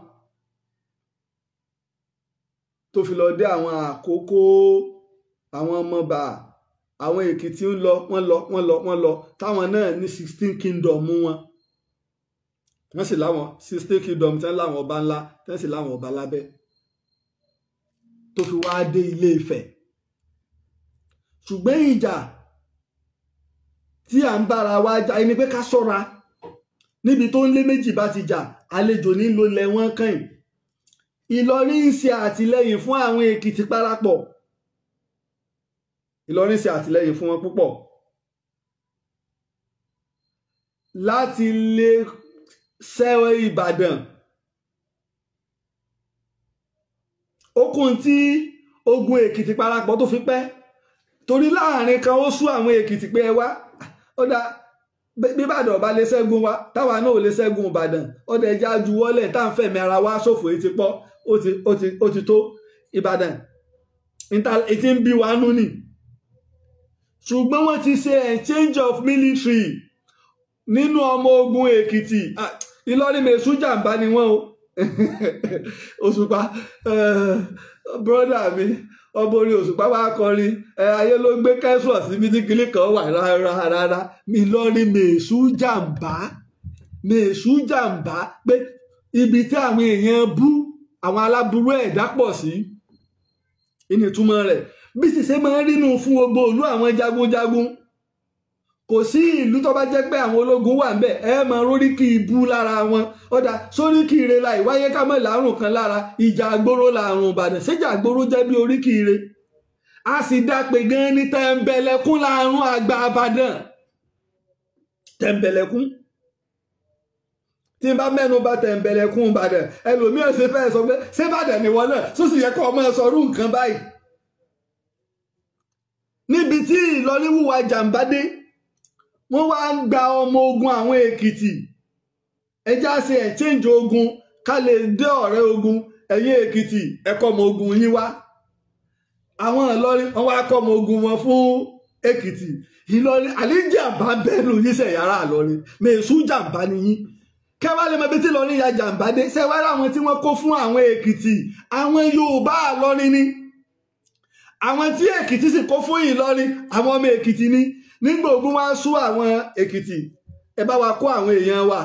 tó fi lọ dé àwọn Àkókó, àwọn Ọmọbà, àwọn Èkìtì ń lọ wọ́n lọ táwọn náà ní 16 kingdom wọn. Wọ́n sì láwọn 16 kingdom tán láwọn ọba ńlá tán sì láwọn ọba lábẹ́ tó fi wá dé Ilé Ifẹ̀. Ṣùgbọ́n ìjà tí à ń bára wa jà ẹni pé ká ṣọ́ra níbi tó ń lé méjì bá ti jà àlejò nílò lẹ wọ́n kàn. Ìlọrin ń ṣe àtìlẹ́yìn fún àwọn Èkìtì parapọ̀. Ìlọrin ṣe àtìlẹ́yìn fún wọn púpọ̀ láti lè ṣẹ́ Ìbàdàn. Okùn tí ogun Èkìtì parapọ̀ tó fi pẹ́ torí láàrin kan ó sú àwọn Èkìtì pé ẹ wá ó dá bí Ìbàdàn bá lè ṣẹ́gun wa táwa náà ò lè ṣẹ́gun Ìbàdàn ó dẹ̀ já ju wọlé tá à ń fẹ̀mí ara wa ṣòfò èyí ti pọ̀ ó ti tó Ìbàdàn ètí ń bí wa nú nì. Ṣùgbọ́n wọ́n ti ṣe exchange of military nínú ọmọ ogun Èkìtì. Ìlọrin mèsù jàǹbá ni wọ́n o. Òṣùpá brọ́dà mi ọmọ orin Òṣùpá wá kọrin ayé ló gbé kẹ́sùn síbi tí kìlì kan wà rárá. Ìlọrin mèsù jàǹbá pé ibi tí àwọn èèyàn bú àwọn aláburú ẹ̀dá pọ̀ sí ìnìtumọ̀ rẹ̀ bí sì ṣe máa ń rínú fún gbogbo ìlú àwọn jagunjagun kò sí ìlú tó bá jẹ́ pé àwọn ológun wà ńbẹ̀ ẹ máa róríkì ibú lára wọn ọ̀dà sóríkì ire la ìwáyé ká mọ̀ lárùn kan lára ìjà àgbòrò làrùn Ìbàdàn ṣéjà àgbòrò jẹ́ bí oríkì ire a sì dá pé gan ní tẹ̀m̀bẹ̀lẹ̀kún làrùn àgbà Ìbàdàn tẹ̀m̀bẹ̀lẹ̀kún tí n bá mẹ́nu bà tẹ̀m̀bẹ̀lẹ̀kún Ìbàdàn ẹlòmíràn ṣe fẹ́ sọ pé ṣé Ìbàdàn nìwọ náà tó sì yẹ kó ọmọ sọrú nǹkan báyìí níbi tí Ìlọrin wùwà jàǹbá dé wọ́n wá ń gba ọmọ ogun àwọn Èkìtì ẹjá ṣe exchange ogun ká lè dé ọ̀rẹ́ ogun ẹ̀yin Èkìtì ẹ kó ọmọ ogun yín wá àwọn Ìlọrin wọ́n wá kó ọmọ ogun wọn fún Èkìtì Ìlọrin àlejàmbá bẹ́ẹ̀lù yín sẹ̀ yàrá Ìlọrin mẹ́sù jàǹbá nìyí kẹwàá lè mọ bí tí Ìlọrin ya jàǹbá dé sẹ́wárà àwọn tí wọ́n kó fún àwọn Èkìtì àwọn Yorùbá Ìlọrin ni àwọn tí Èkìtì sì kó fún Ìlọrin àwọn ọmọ Èkìtì ni nígbà ogun wá sú àwọn Èkìtì ẹ bá wa kó àwọn èèyàn wa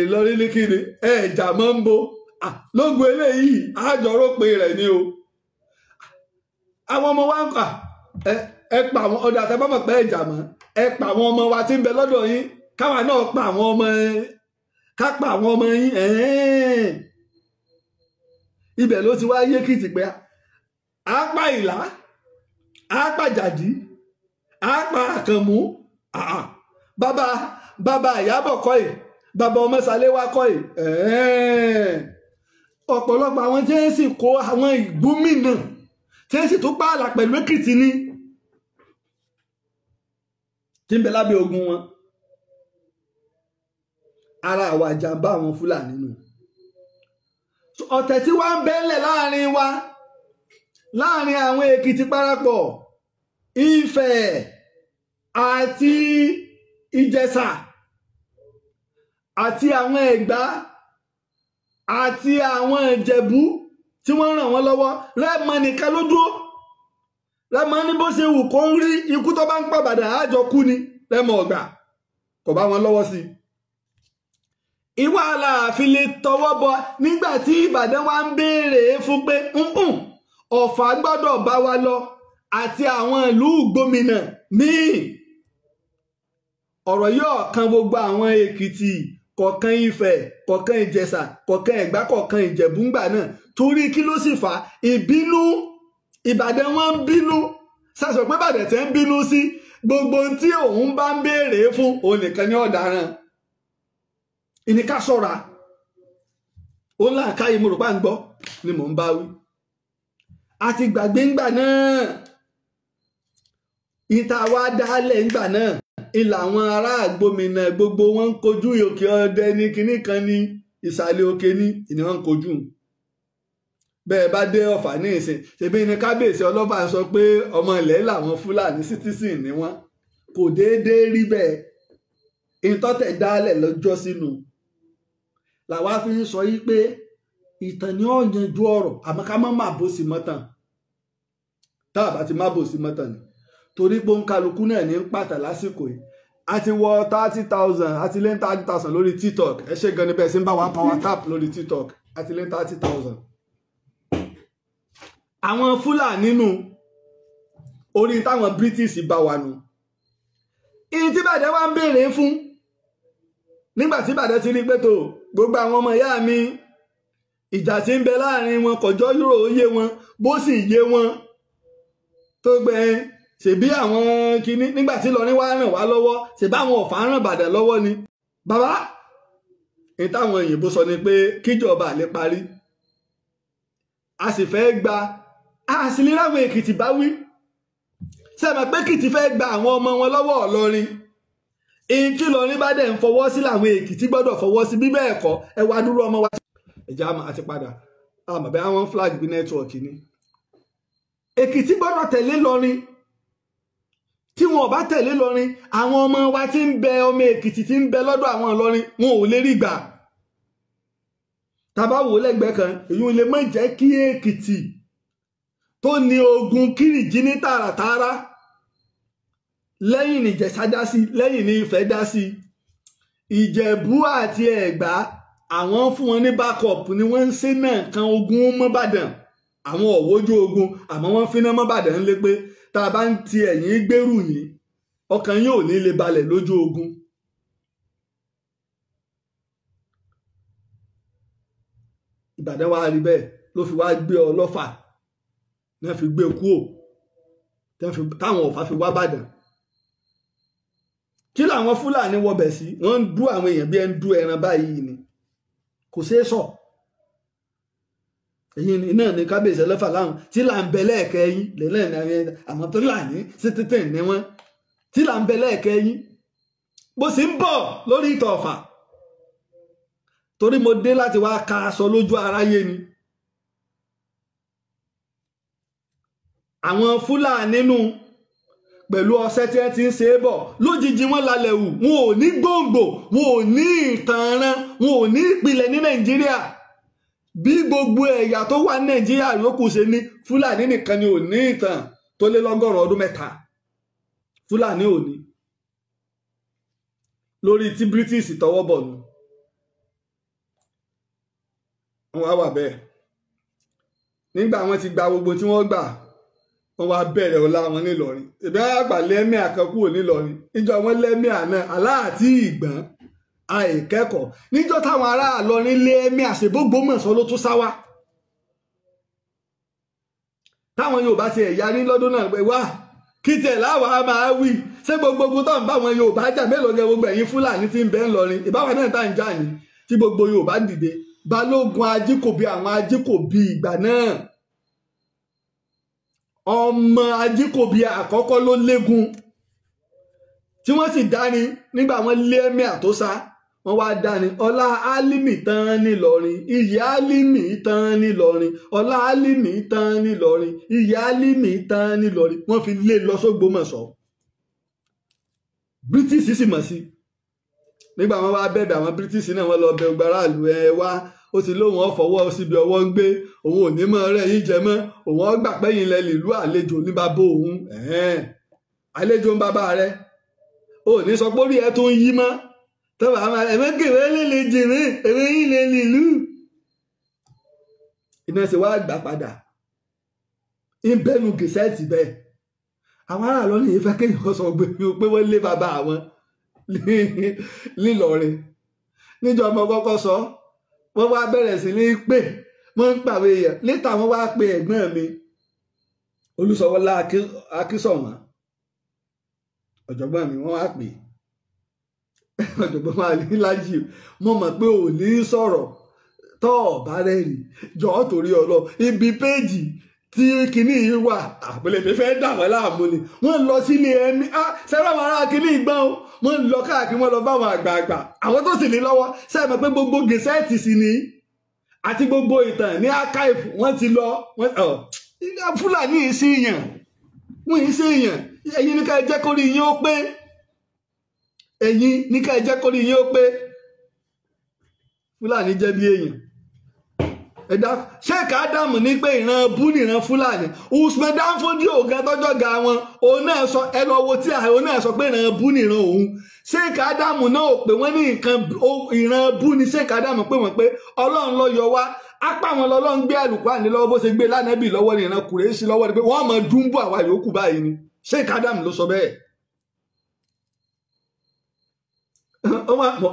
Ìlọrin ní kíni ẹ̀jà mọ́ ń bo lógun eléyìí àjọrò pé rẹ̀ ni o àwọn ọmọ wa ń kà ẹ pa àwọn ọ̀dà àtẹ́bọ́mọ̀ pé ẹ̀jà mọ́ ẹ pa àwọn ọmọ wa tí ń bẹ lọ́dọ̀ yín káwa náà pa àwọn ọmọ ká pa àwọn ọmọ yín ibẹ̀ ló ti wá yé Èkìtì pé àápá Ìlá àápá Jàdí àápá Àkànmú bàbá Ìyábọ̀ kọ́ ẹ̀ bàbá ọmọ Sàléwá kọ́ ẹ̀ ọ̀pọ̀lọpọ̀ àwọn tí wọ́n sì kó àwọn ìgbómìnà tí wọ́n sì tó pààlà pẹ̀lú Èkìtì ní tí ń bẹ lábẹ́ ogun wọn ara àwa jàǹbá àwọn Fúlàní nù ọ̀tẹ̀ tí wọ́n ń bẹ́lẹ̀ láàrin wa láàrin àwọn Èkìtì parapọ̀ Ifẹ̀ àti Ìjẹ̀ṣà àti àwọn Ẹ̀gbá àti àwọn Ìjẹ̀bú tí wọ́n ràn wọ́n lọ́wọ́ Rẹ́mọ nìkan ló dúró Rẹ́mọ ní bó ṣe wù kó rí ikú tó bá ń pa Ìbàdàn àjọ kú ni Rẹ́mọ ọ̀gbà kò bá wọn lọ́wọ́ sí ìwà Aláàfin lè tọwọ́ bọ nígbà tí Ìbàdàn wá ń béèrè fún pé Ọ̀fà gbọ́dọ̀ bá wa lọ àti àwọn ìlú gómìnà míì ọ̀rọ̀ yóò kan gbogbo àwọn Èkìtì kọ̀ọ̀kan Ifẹ̀ kọ̀ọ̀kan Ìjẹ̀ṣà kọ̀ọ̀kan Ẹ̀gbá kọ̀ọ̀kan Ìjẹ̀bú ńgbà náà torí kí ló sì fà ìbínú Ìbàdàn wọn ń bínú sàṣọ pé Ìbàdàn tẹ́ ń bínú sí gbogbo tí òun bá ń béèrè fún òun nìkan ní ọ̀daràn ìníká ṣọ́ra ó láàkáyé mo rò pa ń gbọ́ ni mò ń bá wí àti gbàgbé ńgbà náà ìta wa dálẹ̀ ńgbà náà ìlà àwọn ará àgbòmìnà gbogbo wọn ń kojú òkè ọdẹ ní kinní kan ní ìsàlẹ̀ òkè ní ìní wọn ń kojú bẹ́ẹ̀ bá dé Ọ̀fà ní ìsìn ṣebí ní kábíyèsí ọlọ́ba sọ pé ọmọ ilẹ̀ làwọn Fúlàní citizen ni wọ́n kò déédéé rí bẹ́ẹ̀ ìtọ́tẹ̀ dálẹ̀ lọ́jọ́ sínú làwa fi ń sọ yí pé ìtàn ni ó yanjú ọ̀rọ̀ àmọ́ ká má má bó sí mọ́tàn tá a bá ti má bó sí mọ́tàn ni torí pé òǹkàlùkù náà ní pàtà lásìkò yìí a ti wọ 30,000 a ti lé 30,000 lórí TikTok ẹ ṣe gan ni bẹ́ẹ̀ sí ń bá wa power tap lórí TikTok a ti lé 30,000. àwọn Fúlàní nù orí táwọn British bá wà nù ìyí tí Ìbàdàn wá ń béèrè fún nígbà tí Ìbàdàn ti rí pé tó gbogbo àwọn ọmọ ìyá mi ìjà tí ń bẹ láàrin wọn kọjọ yúrò yé wọn bó sì yé wọn tó gbẹ ṣèbí àwọn kinní nígbà tí Ìlọrin wá ràn wá lọ́wọ́ ṣèbí àwọn Ọ̀fà ràn Ìbàdàn lọ́wọ́ ni bàbá ní táwọn òyìnbó sọ ni pé kíjọba lè parí a sì fẹ́ gba a sì lè ráwọn Èkìtì bá wí sẹ́mi pé Èkìtì fẹ́ gba àwọn ọmọ wọn lọ́wọ́ Ìlọrin èyí tí Ìlọrin bá dẹ̀ ń fọwọ́ sí làwọn Èkìtì gbọ́dọ̀ fọwọ́ sí bí bẹ́ẹ̀ kọ́ ẹ wá dúró ọmọ wa ẹ̀já àti padà àmọ́ bẹ́ẹ̀ àwọn flag bí nẹ́tíwọ̀kì ni Èkìtì gbọ́dọ̀ tẹ̀lé Ìlọrin tí wọn ò bá tẹ̀lé Ìlọrin àwọn ọmọ wa tí ń bẹ ọmọ Èkìtì tí ń bẹ lọ́dọ̀ àwọn Ìlọrin wọn ò lè rí gbà tàbá wò lẹ́gbẹ̀ẹ́ kan èyí lè má jẹ́ kí Èkìtì tó ní ogun Kírìjí ní tààràtààrà lẹ́yìn ní Ìjẹ̀ṣà dá sí lẹ́yìn ní Ifẹ̀ dá sí Ìjẹ̀bú àti Ẹ̀gbá àwọn fún wọn ní backup ni wọ́n ń ṣe náà kan ogun mọ́bàdàn àwọn ọ̀wọ́jú ogun àmọ́ wọ́n fi náà mọ́bàdàn lé pé tá a bá ń ti ẹ̀yìn gbèrú yìí ọkàn yín ò ní lè balẹ̀ lójú ogun. Ìbàdàn wa rí bẹ́ẹ̀ ló fi wá gbé Ọlọ́fà náà fi gbé kúò táwọn Ọ̀fà fi wá Ìbàdàn. Kí làwọn Fúlàní wọbẹ̀ sí? Wọ́n ń dú àwọn èèyàn bí ẹ ń dú ẹran báyìí ni, kò ṣeé sọ. Ẹ̀yin náà ní kábíyèsí Ọlọ́fà láwọn tí là ń bẹ lẹ́ẹ̀kẹ́ yín lẹ́lẹ́ àwọn tó là ní sítítẹ̀ ní wọ́n tí là ń bẹ lẹ́ẹ̀kẹ́ yín. Bó sì ń bọ̀ lórí ìtàn Ọ̀fà torí mo dé láti wá ka aṣọ lójú aráyé ni. Àwọn Fúlàní nínú pẹ̀lú ọṣẹ́ tí ẹ ti ń ṣe é bọ̀ lójijì wọn lálẹ́ wù, wọn ò ní gbòǹgbò, wọn ò ní ìtanràn, wọn ò ní ìpìlẹ̀ ní Nàìjíríà. Bí gbogbo ẹ̀yà tó wà ní Nàìjíríà yòókù ṣe ní, Fúlàní nìkan ni ò ní ìtàn tó lé lọ́gọ́rùn ọdún mẹ́ta. Fúlàní ò ní. Lórí tí British tọwọ́ bọ̀ nù. Wọ́n wá wà bẹ́ẹ̀. Nígbà wọ́n ti gba gbogbo tí wọ́n gbà, wọ́n wá bẹ̀rẹ̀ ọlá wọn nílọrin. Ìbí àgbà lẹ́mí àkànkù ò nílọrin. Níjọ́ wọn lẹ́mí àná aláàtí ìgbọ́n àìkẹ́kọ̀ọ́. Níjọ́ táwọn ará Ìlọrin lẹ́mí àṣebógbómọ̀ṣọ́ ló tún sáwá. Táwọn Yorùbá ti ẹ̀yà ní lọ́dún náà pé wá kí tẹ̀ láwàá máa wí. Ṣé gbogbo tó ń bá àwọn Yorùbá jà mélòó gẹ gbogbo ẹ̀yin Fúlàní tí ń bẹ ńlọrin? Ìbáwa náà tá ń jà ní tí gbogbo Yorùbá dìde. Balógun Ajíkòbí àwọn Ajíkòbí ìgbà náà. Ọmọ Ajíkòbí àkọ́kọ́ ló légun tí wọ́n sì dání nígbà wọ́n lé ẹ̀mí àtòsá wọ́n wá dání ọlá Álímì tán nílọrin, iyì Álímì tán nílọrin, ọlá Álímì tán nílọrin, iyì Álímì tán nílọrin. Wọ́n fi lé lọ s'Ógbómọ̀ṣọ́. British sì mọ̀ sí. Nígbà wọ́n wá bẹ̀bẹ̀ àwọn British náà wọ́n lọ bẹ gbàràlù ẹ wá ó ti lóun ọ̀fọwọ́ síbi ọwọ́ ń gbé òun ò ní mọ́ rẹ̀ yín jẹ mọ́ òun ọgbà pẹ́yìn lẹ lè lú àlejò ní bàbá òun àlejò ń bàbá rẹ̀ ò ní sọ pé orí ẹ tó ń yí mọ́ tọ́wọ́ àwọn ẹ̀mẹ́kẹ̀wé lè jèrè èrè yín lè lù. Iná ṣe wá gbà padà ń bẹ́nu gẹ̀ẹ́sẹ̀tì bẹ́ẹ̀ àwọn ará lọ́nà yìí fẹ́ kéèyàn sọ pé wọ́n lé bàbá àwọn nílọrin. Níjọ́ ọmọ kọ́kọ́ sọ wọ́n wá bẹ̀rẹ̀ sí ní pè wọ́n ń pàwé èèyàn létà wọ́n wá pe ẹ̀gbọ́n mi Olúṣọwọ́lá Akínsọ̀wọ́n ọ̀jọ̀gbọ́n mi wọ́n wá pè ọ̀jọ̀gbọ́n wa ní Lájì mo mọ̀ pé ò ní sọ̀rọ̀ tọ́ ọ̀bá rẹ̀ rí jọ̀ọ́ torí ọlọ́ ibi péèjì tí kìíní yìí wà àpẹẹlẹ mi fẹ́ dà wọ́n láàmú ni wọ́n lọ sílé ẹni sẹ́rọ̀ àwọn ará kìíní ìgbọ́n o wọ́n lọ káàkiri wọ́n lọ bá àwọn àgbààgbà àwọn tó sì ní lọ́wọ́ sẹ́ẹ̀mọ̀ pé gbogbo gẹ̀ẹ́sẹ̀tì sì ni àti gbogbo ìtàn ní archive wọ́n ti lọ Fúlàní yìí sí èèyàn wọ́n yìí sí èèyàn ẹ̀yin ní ká jẹ́ kórí yín ó pé ẹ̀yin ní ká jẹ́ kórí yín ó pé Fúlàní jẹ́ bí èèyàn. Ẹ̀dá Sheikh Adamu ní pé ìran bú nìran Fúlàní Usman Danfodio ògá tọ́jọ́ ga wọn òun náà sọ ẹnu owó tí òun náà sọ pé ìran bú nìran òun. Sheikh Adamu náà ò pé wọ́n ní nǹkan ìran bú ni Sheikh Adamu pé wọ́n pé Ọlọ́run ló yọ wá apá wọn lọ́lọ́run gbé Al-Qur'ani lọ́wọ́ bó ṣe gbé lánàbì lọ́wọ́ ní ìran Kùrẹ́ṣì lọ́wọ́ ni pé wọ́n mọ dúnbọ̀ àwa yòókù báyìí ni Sheikh Adamu ló sọ bẹ́ẹ̀.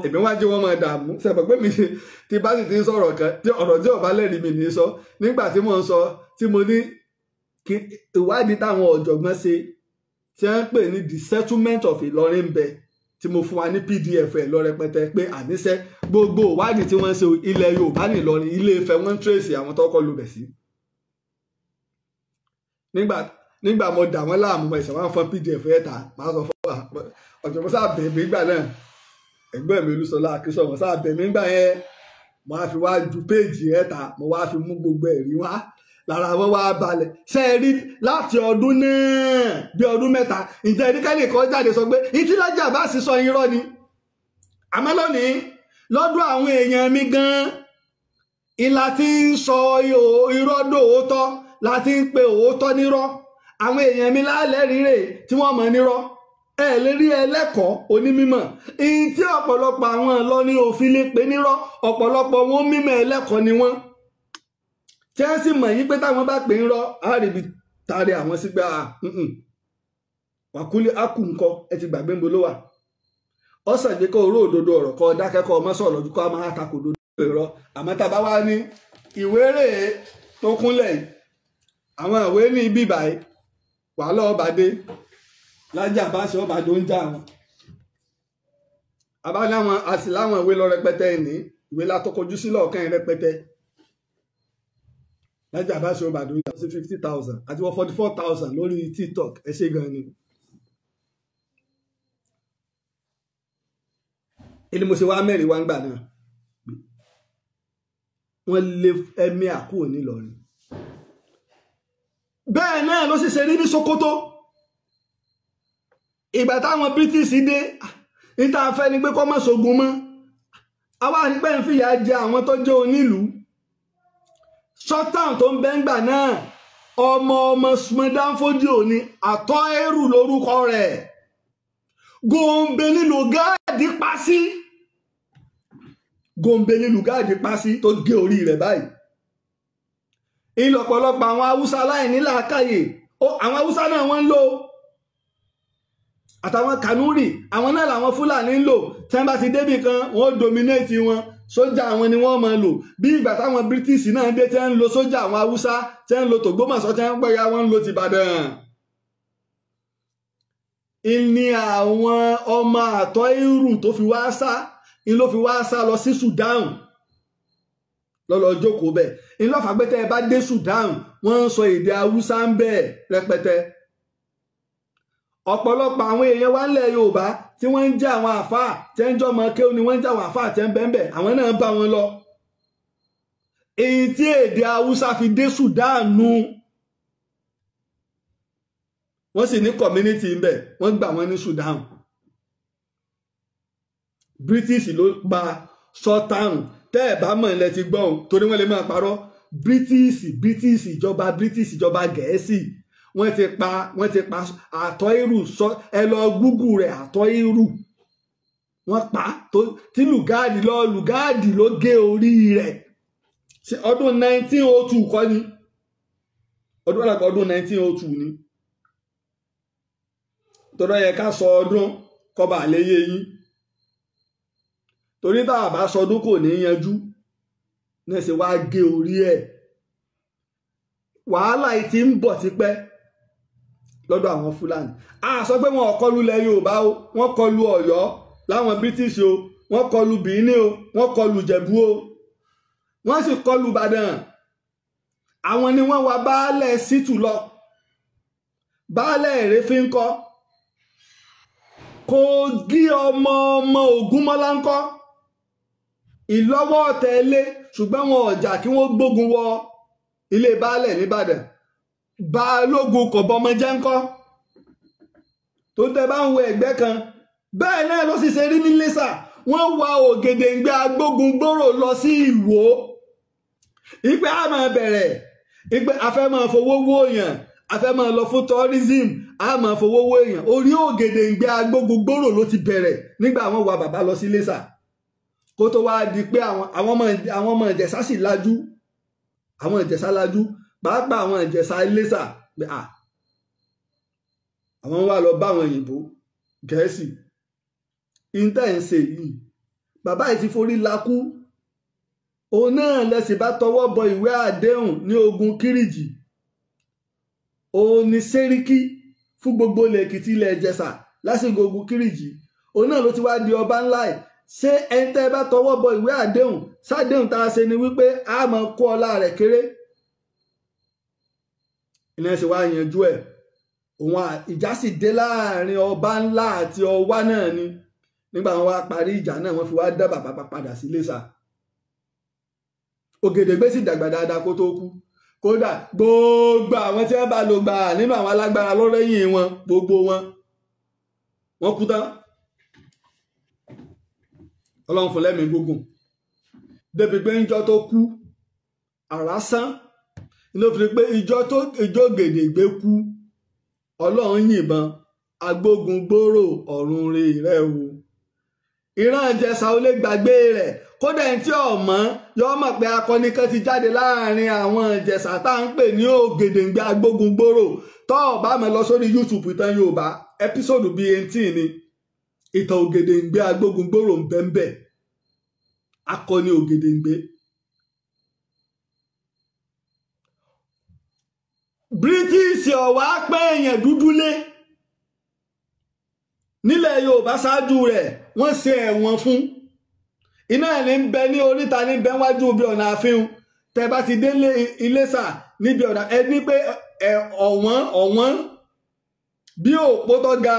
Èmi wá jẹ́ wọ́n máa dààmú sẹ́pọ̀ pé mi ti bá sì ti ń sọ̀rọ̀ kan tí ọ̀rọ̀ tí ọba lẹ́rìí mi ní sọ nígbà tí mo ń sọ tí mo ní ìwádìí táwọn ọ̀jọ̀gbọ́n ṣe tí wọ́n ń pè ní the settlement of Ìlọrin bẹ tí mo fún wa ní PDF ẹ̀ lọ rẹpẹtẹ pé àníṣe gbogbo ìwádìí tí wọ́n ṣe ilẹ̀ Yorùbá ní Ìlọrin Ilé Ifẹ̀ wọ́n ń tírèsì àwọn tó kọ́ lu bẹ̀ sí. Nígbà mo dà wọ́n láàmú ẹ̀sẹ̀ wọn fọ́n PDF ẹ̀ ta máa sọ fún ọ̀jọ̀gbọ́n sáà bẹ̀ẹ̀bẹ̀ gbà náà ẹgbẹ́ mi Olúṣọlá Akínsọ̀wọ́n sáà bẹ̀mí gbà yẹn mo wá fi wá ju péèjì ẹ̀ ta mo wá fi mú gbogbo ẹ̀rí wá lára wọn wá balẹ̀ ṣe é rí láti ọdún náà bí ọdún mẹ́ta ǹjẹ́ ẹnikẹ́ni kan jáde sọ pé ìtìlájà bá sì sọ irọ́ ni àmọ́ lónìí lọ́dún àwọn èèyàn mi gan ìlà tí ń sọ irọ́ dòótọ́ láti ń pe òótọ́ nírọ́ àwọn èèyàn mi lálẹ́ rírè tí wọ́n mọ̀ nírọ́ ẹ lè rí ẹlẹ́kọ̀ọ́ onímọ̀ èyí tí ọ̀pọ̀lọpọ̀ àwọn Ìlọrin òfin lè pè nírọ́ ọ̀pọ̀lọpọ̀ wọn mímọ̀ ẹlẹ́kọ̀ọ́ ni wọ́n tí wọ́n sì mọ̀ yí pé táwọn bá pè ń rọ́ àríbi tàrí àwọn sígbà wàkúlé akù ńkọ́ ẹ ti gbàgbé ń bo ló wà ọ̀sán jẹ́ kó oró òdodo ọ̀rọ̀ kọ́ dákẹ́kọ̀ọ́ ọmọ sọ̀rọ̀ lójú kọ́ máa takò òdodo ìrọ̀ àmọ́ tá a bá wá ní ìwé rèé tó kúnlẹ̀ yìí àwọn ìwé ní ibi báyìí wàhálà ọba dé lájà bá ṣe ọba tó ń jà wọn àbá láwọn àti láwọn ìwé lọ rẹpẹtẹ ní ìwé látọkọjú sílẹ̀ ọ̀kan rẹpẹtẹ lájà bá ṣe ọba tó ń jà sí 50,000 àti wọ́n 44,000 lórí TikTok ẹ ṣe gan ni. ilé mo ṣe wá mẹ́rin wá ń gbà náà wọ́n lé ẹ̀mí àkúrò nílọrin bẹ́ẹ̀ náà ló sì ṣe rí ní Sokoto ìgbà táwọn British dé níta fẹ́ ni pé kọ́ mọ́ ṣogun mọ́ àwa àrípẹ́ ń fìyà jẹ àwọn tó jẹ́ onílùú shutdown tó ń bẹ́ ń gbà náà ọmọ Danfodio ní àtọ́ ẹrù lórúkọ rẹ̀ Gombe nílò gáàdì pàṣí Gombe nílò gáàdì pàṣí tó gé orí rẹ̀ báyìí ìlọ̀pọ̀lọpọ̀ àwọn Haúsá láìní làákàyè àwọn Haúsá náà wọ́n ń lò àtàwọn Kanuri àwọn náà làwọn Fúlàní ń lò tí wọ́n bá ti débì kan wọ́n dominate wọn sójà àwọn ni wọ́n máa lò bí ìgbà táwọn British náà dé tí wọ́n ń lo sójà àwọn Haúsá tí wọ́n ń lo tògbómọ̀ṣọ́ tí wọ́n ń pẹ́yà wọ́n ń lo tìbàdàn. ìní àwọn ọmọ àtọ́ irú tó fi wá sá ń ló fi wá sá lọ sí Sudan lọ́lọ́ jókòó bẹ́ẹ̀ ńlọ́fàgbẹ́tẹ́ bá dé Sudan wọ́n ń sọ èdè Haúsá ń bẹ́ẹ̀ rẹpẹtẹ ọ̀pọ̀lọpọ̀ àwọn èèyàn wá ńlẹ̀ Yorùbá tí wọ́n ń jẹ́ àwọn àfáà tí ń jọmọ kéwù ni wọ́n ń jẹ́ àwọn àfáà tí ń bẹ́ẹ̀ àwọn náà bá wọn lọ èyí tí èdè Haúsá fi dé Sudan nu wọ́n sì ní community ń bẹ̀ wọ́n gbà wọ́n ní Sudan British ló gba Sultan tẹ́ ẹ̀ bá mọ̀ ilẹ̀ ti gbọ́n torí wọ́n lè máa parọ́ British ìjọba Gẹ̀ẹ́sì wọ́n ti pa àtọ́ irú sọ ẹ lọ gúgù rẹ̀ àtọ́ irú wọ́n pa tí Lùgáàdì ló gé orí rẹ̀ ṣe ọdún 1902 kọ́ ni ọdún 1902 ni tọ́dọ̀ yẹ ká sọ ọdún kọba àléyé yín torí tá a bá sọdún kò ní yanjú náà ṣe wá gé orí ẹ̀ wàhálà yìí ti ń bọ̀ tipẹ́ lọ́dọ̀ àwọn Fúlàní a sọ pé wọn ò kọlù ilẹ̀ Yorùbá o wọ́n kọlù Ọ̀yọ́ láwọn British o wọ́n kọlù Benin o wọ́n kọlù Ìjẹ̀bú o wọ́n sì kọlù Ìbàdàn àwọn ni wọ́n wá baálẹ̀ Sítù lọ baálẹ̀ Èrèfín ńkọ́ Kogi ọmọ Ògúnmọ́lá ńkọ́ Ìlọ́wọ́ tẹ̀lé ṣùgbọ́n wọn ò jà kí wọ́n gbógun wọ ilé baálẹ̀ nìbàdàn Balógun Kọ̀bọmọjẹ́ ńkọ́ tó tẹ́ bá ń wo ẹ̀gbẹ́ kan bẹ́ẹ̀ náà ló sì ṣe rí ní Iléṣà wọ́n wá Ògèdèngbé agbógun gbòòrò lọ sí Ìwó ìpè a máa bẹ̀rẹ̀ ìpè a fẹ́ máa fowó wó èèyàn a fẹ́ máa lọ fún tourism a máa fowó wó èèyàn orí Ògèdèngbé agbógun gbòòrò ló ti bẹ̀rẹ̀ nígbà wọ́n wá bàbá lọ sí Iléṣà kó tó wá di pé àwọn ọmọ Ìjẹ̀ṣà sì lajú àwọn Ìjẹ̀ṣà lajú pàápàá àwọn Ìjẹ̀ṣà Iléṣà pé àwọn wá lọ bá àwọn òyìnbó Gẹ̀ẹ́sì intense yìí bàbá yìí ti forí lakú òun náà lẹ́sìn bá tọwọ́ bọ ìwé àdéhùn ní ogun Kírìjì òun ni Sẹ́ríkì fún gbogbo ilẹ̀ Èkìtì ilẹ̀ Ìjẹ̀ṣà lásìkò ogun Kírìjì òun náà ló ti wá di ọba ńlá ẹ̀ ṣé ẹni tẹ́ bá tọwọ́ bọ ìwé àdéhùn sádéhùn tá a ṣe ni wípé a máa kó ọlá rẹ̀ kéré iná ṣe wá yanjú ẹ̀ òun ìjà sì dé láàrin ọba ńlá àti ọwá náà ni nígbà wọn wá parí ìjà náà wọ́n fi wá dá bàbá padà sí Iléṣà Ògèdèngbé sì dàgbà dáadáa kó tó kú kódà gbogbo àwọn tí wọ́n bá lò gbà nínú àwọn alágbára lọ́rẹ́yìn wọn gbogbo wọn kú tán Ọlọ́run fún lẹ́mìí gígùn débi pé ìjọ tó kú àrá sán ló fi pé ìjọ Ògèdèngbé kú Ọlọ́run yìnbọn agbógun gbòòrò ọ̀run rẹ̀ o ìran Ìjẹ̀ṣà ò lè gbàgbé rẹ̀ kódà ẹni tí ọmọ yóò mọ̀ pé akọni kan ti jáde láàrin àwọn Ìjẹ̀ṣà tá à ń pè ní Ògèdèngbé agbógun gbòòrò tó o bá mọ̀ lọ sórí YouTube Ìtàn Yorùbá ẹpísòdù bíi 18 ni ìtàn Ògèdèǹgbé Agbógungbòrò ń bẹ́ńbẹ́ akọni Ògèdèǹgbé. British ọ̀wá pẹ́ èèyàn dúdú lé nílẹ̀ Yorùbá ṣáájú rẹ̀ wọ́n ṣe ẹ̀wọ̀n fún iná ẹ̀ ní bẹ ní oríta ní bẹ wájú bí ọ̀nà àfihàn tẹ́ bá ti délé Iléṣà níbi ọ̀nà ẹ ní pé ọ̀wọ́n bí òpó tó ga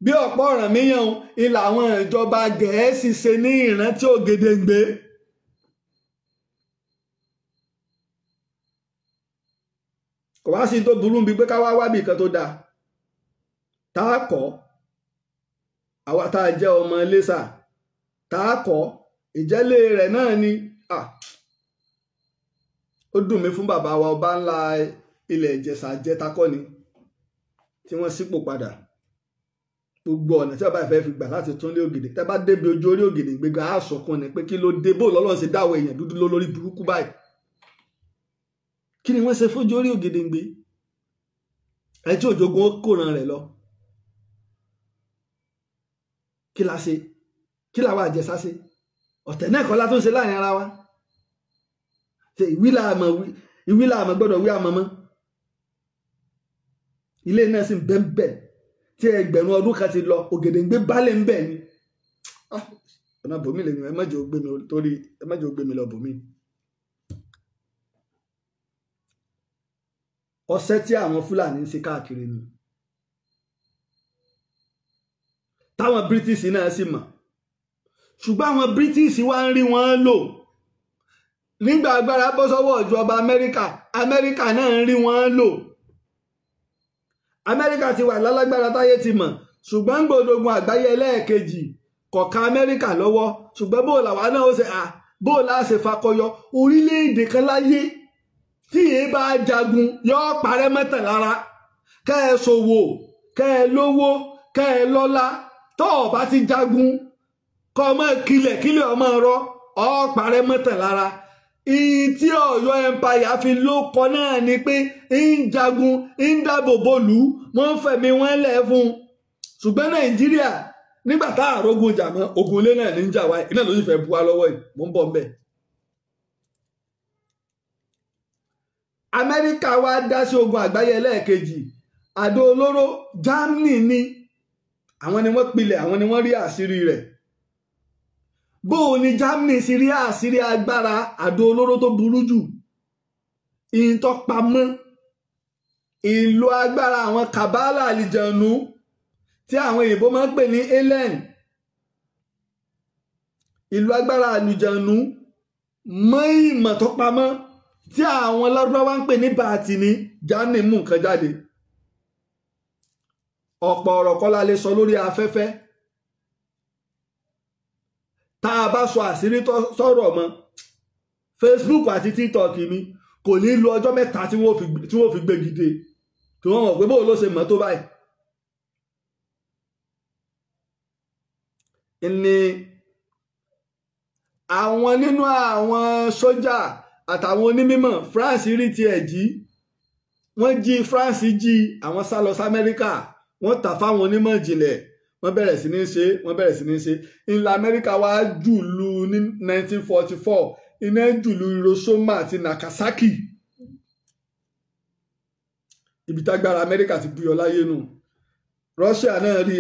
bí ọ̀pọ̀ Ọ̀rànmíyàn ilà àwọn ìjọba Gẹ̀ẹ́sì ṣe ní ìrántí Ògèdèǹgbé. Kò wá sí tó burú bíi pé ká wá wábì kan tó dáa tá a kọ́ àwa tá a jẹ́ ọmọ Iléṣà tá a kọ́ ìjẹ́lé rẹ̀ náà ni ó dùn mí fún bàbá wa ọba ńlá ilẹ̀ Ìjẹ̀ṣà jẹ́takọ́ ni tí wọ́n sípò padà gbogbo ọ̀nà tí bàbá ìfẹ́ fi gbà láti tún lé Ògèdè tẹ́ bá débi ojú orí Ògèdèǹgbé gan á sọkún ni pé kí ló dé bó lọ́lọ́run ṣe dáwọ́ èèyàn dúdú lórí burúkú báyìí. Kí ni wọ́n ṣe fójú orí Ògèdèǹgbé ẹ tí òjògùn ó kóran rẹ̀ lọ kí la ṣe kí làwọn Àjẹsà ṣe ọ̀tẹ̀ náà kọ́ la tó ń ṣe láàrin ara wa ṣe ìwí làmọ̀ gbọ́dọ̀ wí àmọ́ mọ́ ilé náà sì ń bẹ́ẹ̀ tí ẹgbẹ̀rún ọdún kan ti lọ Ògèdèǹgbé bálẹ̀ ń bẹ̀ ni ọ̀nà bòmí lè ní ẹ má jẹ́ ó gbé mi lọ bòmí. Ọṣẹ́ tí àwọn Fúlàní ń ṣe káàkiri ni táwọn British náà sì mọ̀ ṣùgbọ́n àwọn British wá ń rí wọn lò nígbà agbára bọ́ sọ́wọ́ ìjọba Amẹ́ríkà náà ń rí wọn lò. Amẹ́ríkà ti wà lálágbára táyé ti mọ̀ ṣùgbọ́n gbòdògùn àgbáyé ẹlẹ́ẹ̀kejì kọ̀ọ̀ka Amẹ́ríkà lọ́wọ́ ṣùgbọ́n bó làwa náà ó ṣe bó la ṣe fakọyọ orílẹ̀-èdè kan láyé tí èé bá jagun yóò parẹ́ mọ́tàn lára kẹ́ ẹ ṣòwò kẹ́ ẹ lówó kẹ́ ẹ lọ́lá tó o bá ti jagun kọ́ ọmọ kílẹ̀ ọmọ ọ̀rọ̀ ọ̀ parẹ́ mọ́tàn lára. Ìyí tí Ọ̀yọ́ empire fi ló kọ náà ni pé ń jagun ń dáàbò bòlú wọ́n fẹ̀mí wọn lẹ̀ fún un ṣùgbọ́n Nàìjíríà nígbà tá àrógun jà mọ́ ogun ilé náà ní ń jà wáyé iná ló sì fẹ́ bu wa lọ́wọ́ yìí mò ń bọ̀ ńbẹ̀. Amẹ́ríkà wá dá sí ogun àgbáyé ẹlẹ́ẹ̀kejì àdó olóró Germany ni àwọn ni wọ́n pilẹ̀ àwọn ni wọ́n rí àṣírí rẹ̀. Bó o ní Germany sì rí àṣírí agbára àdó olóró tó burú jù ìtọ́pamọ́ ìlò agbára àwọn kàbálà àlìjẹ̀nú tí àwọn òyìnbó máa ń pè ní alien ìlò agbára àlìjẹ̀nú mọ́ ìmọ̀ tó pamọ́ tí àwọn lárúbáwá ń pè ní bàtì ní Germany mú nǹkan jáde. Ọ̀pọ̀ ọ̀rọ̀ kọ́ la lè sọ lórí afẹ́fẹ́ tá a bá sọ àṣírí sọ̀rọ̀ mọ́ Facebook àti TikTok mi kò ní lo ọjọ́ mẹ́ta tí wọ́n fi gbé gidi kí wọ́n mọ̀ pé bóun ló ṣe mọ́ tó báyìí. Ní àwọn nínú àwọn sójà àtàwọn onímọ̀ France rí tiẹ̀ jí wọ́n jí France jí àwọn sá lọ sí Amẹ́ríkà wọ́n tà fáwọn onímọ̀ ìjìnlẹ̀ wọ́n bẹ̀rẹ̀ sí ní ṣe ńlá Amẹ́ríkà wá jùlù ní 1944 iná jùlù Hiroshima àti Nagasaki ibi tágbára Amẹ́ríkà ti buyọ láyé nù. Russia náà rí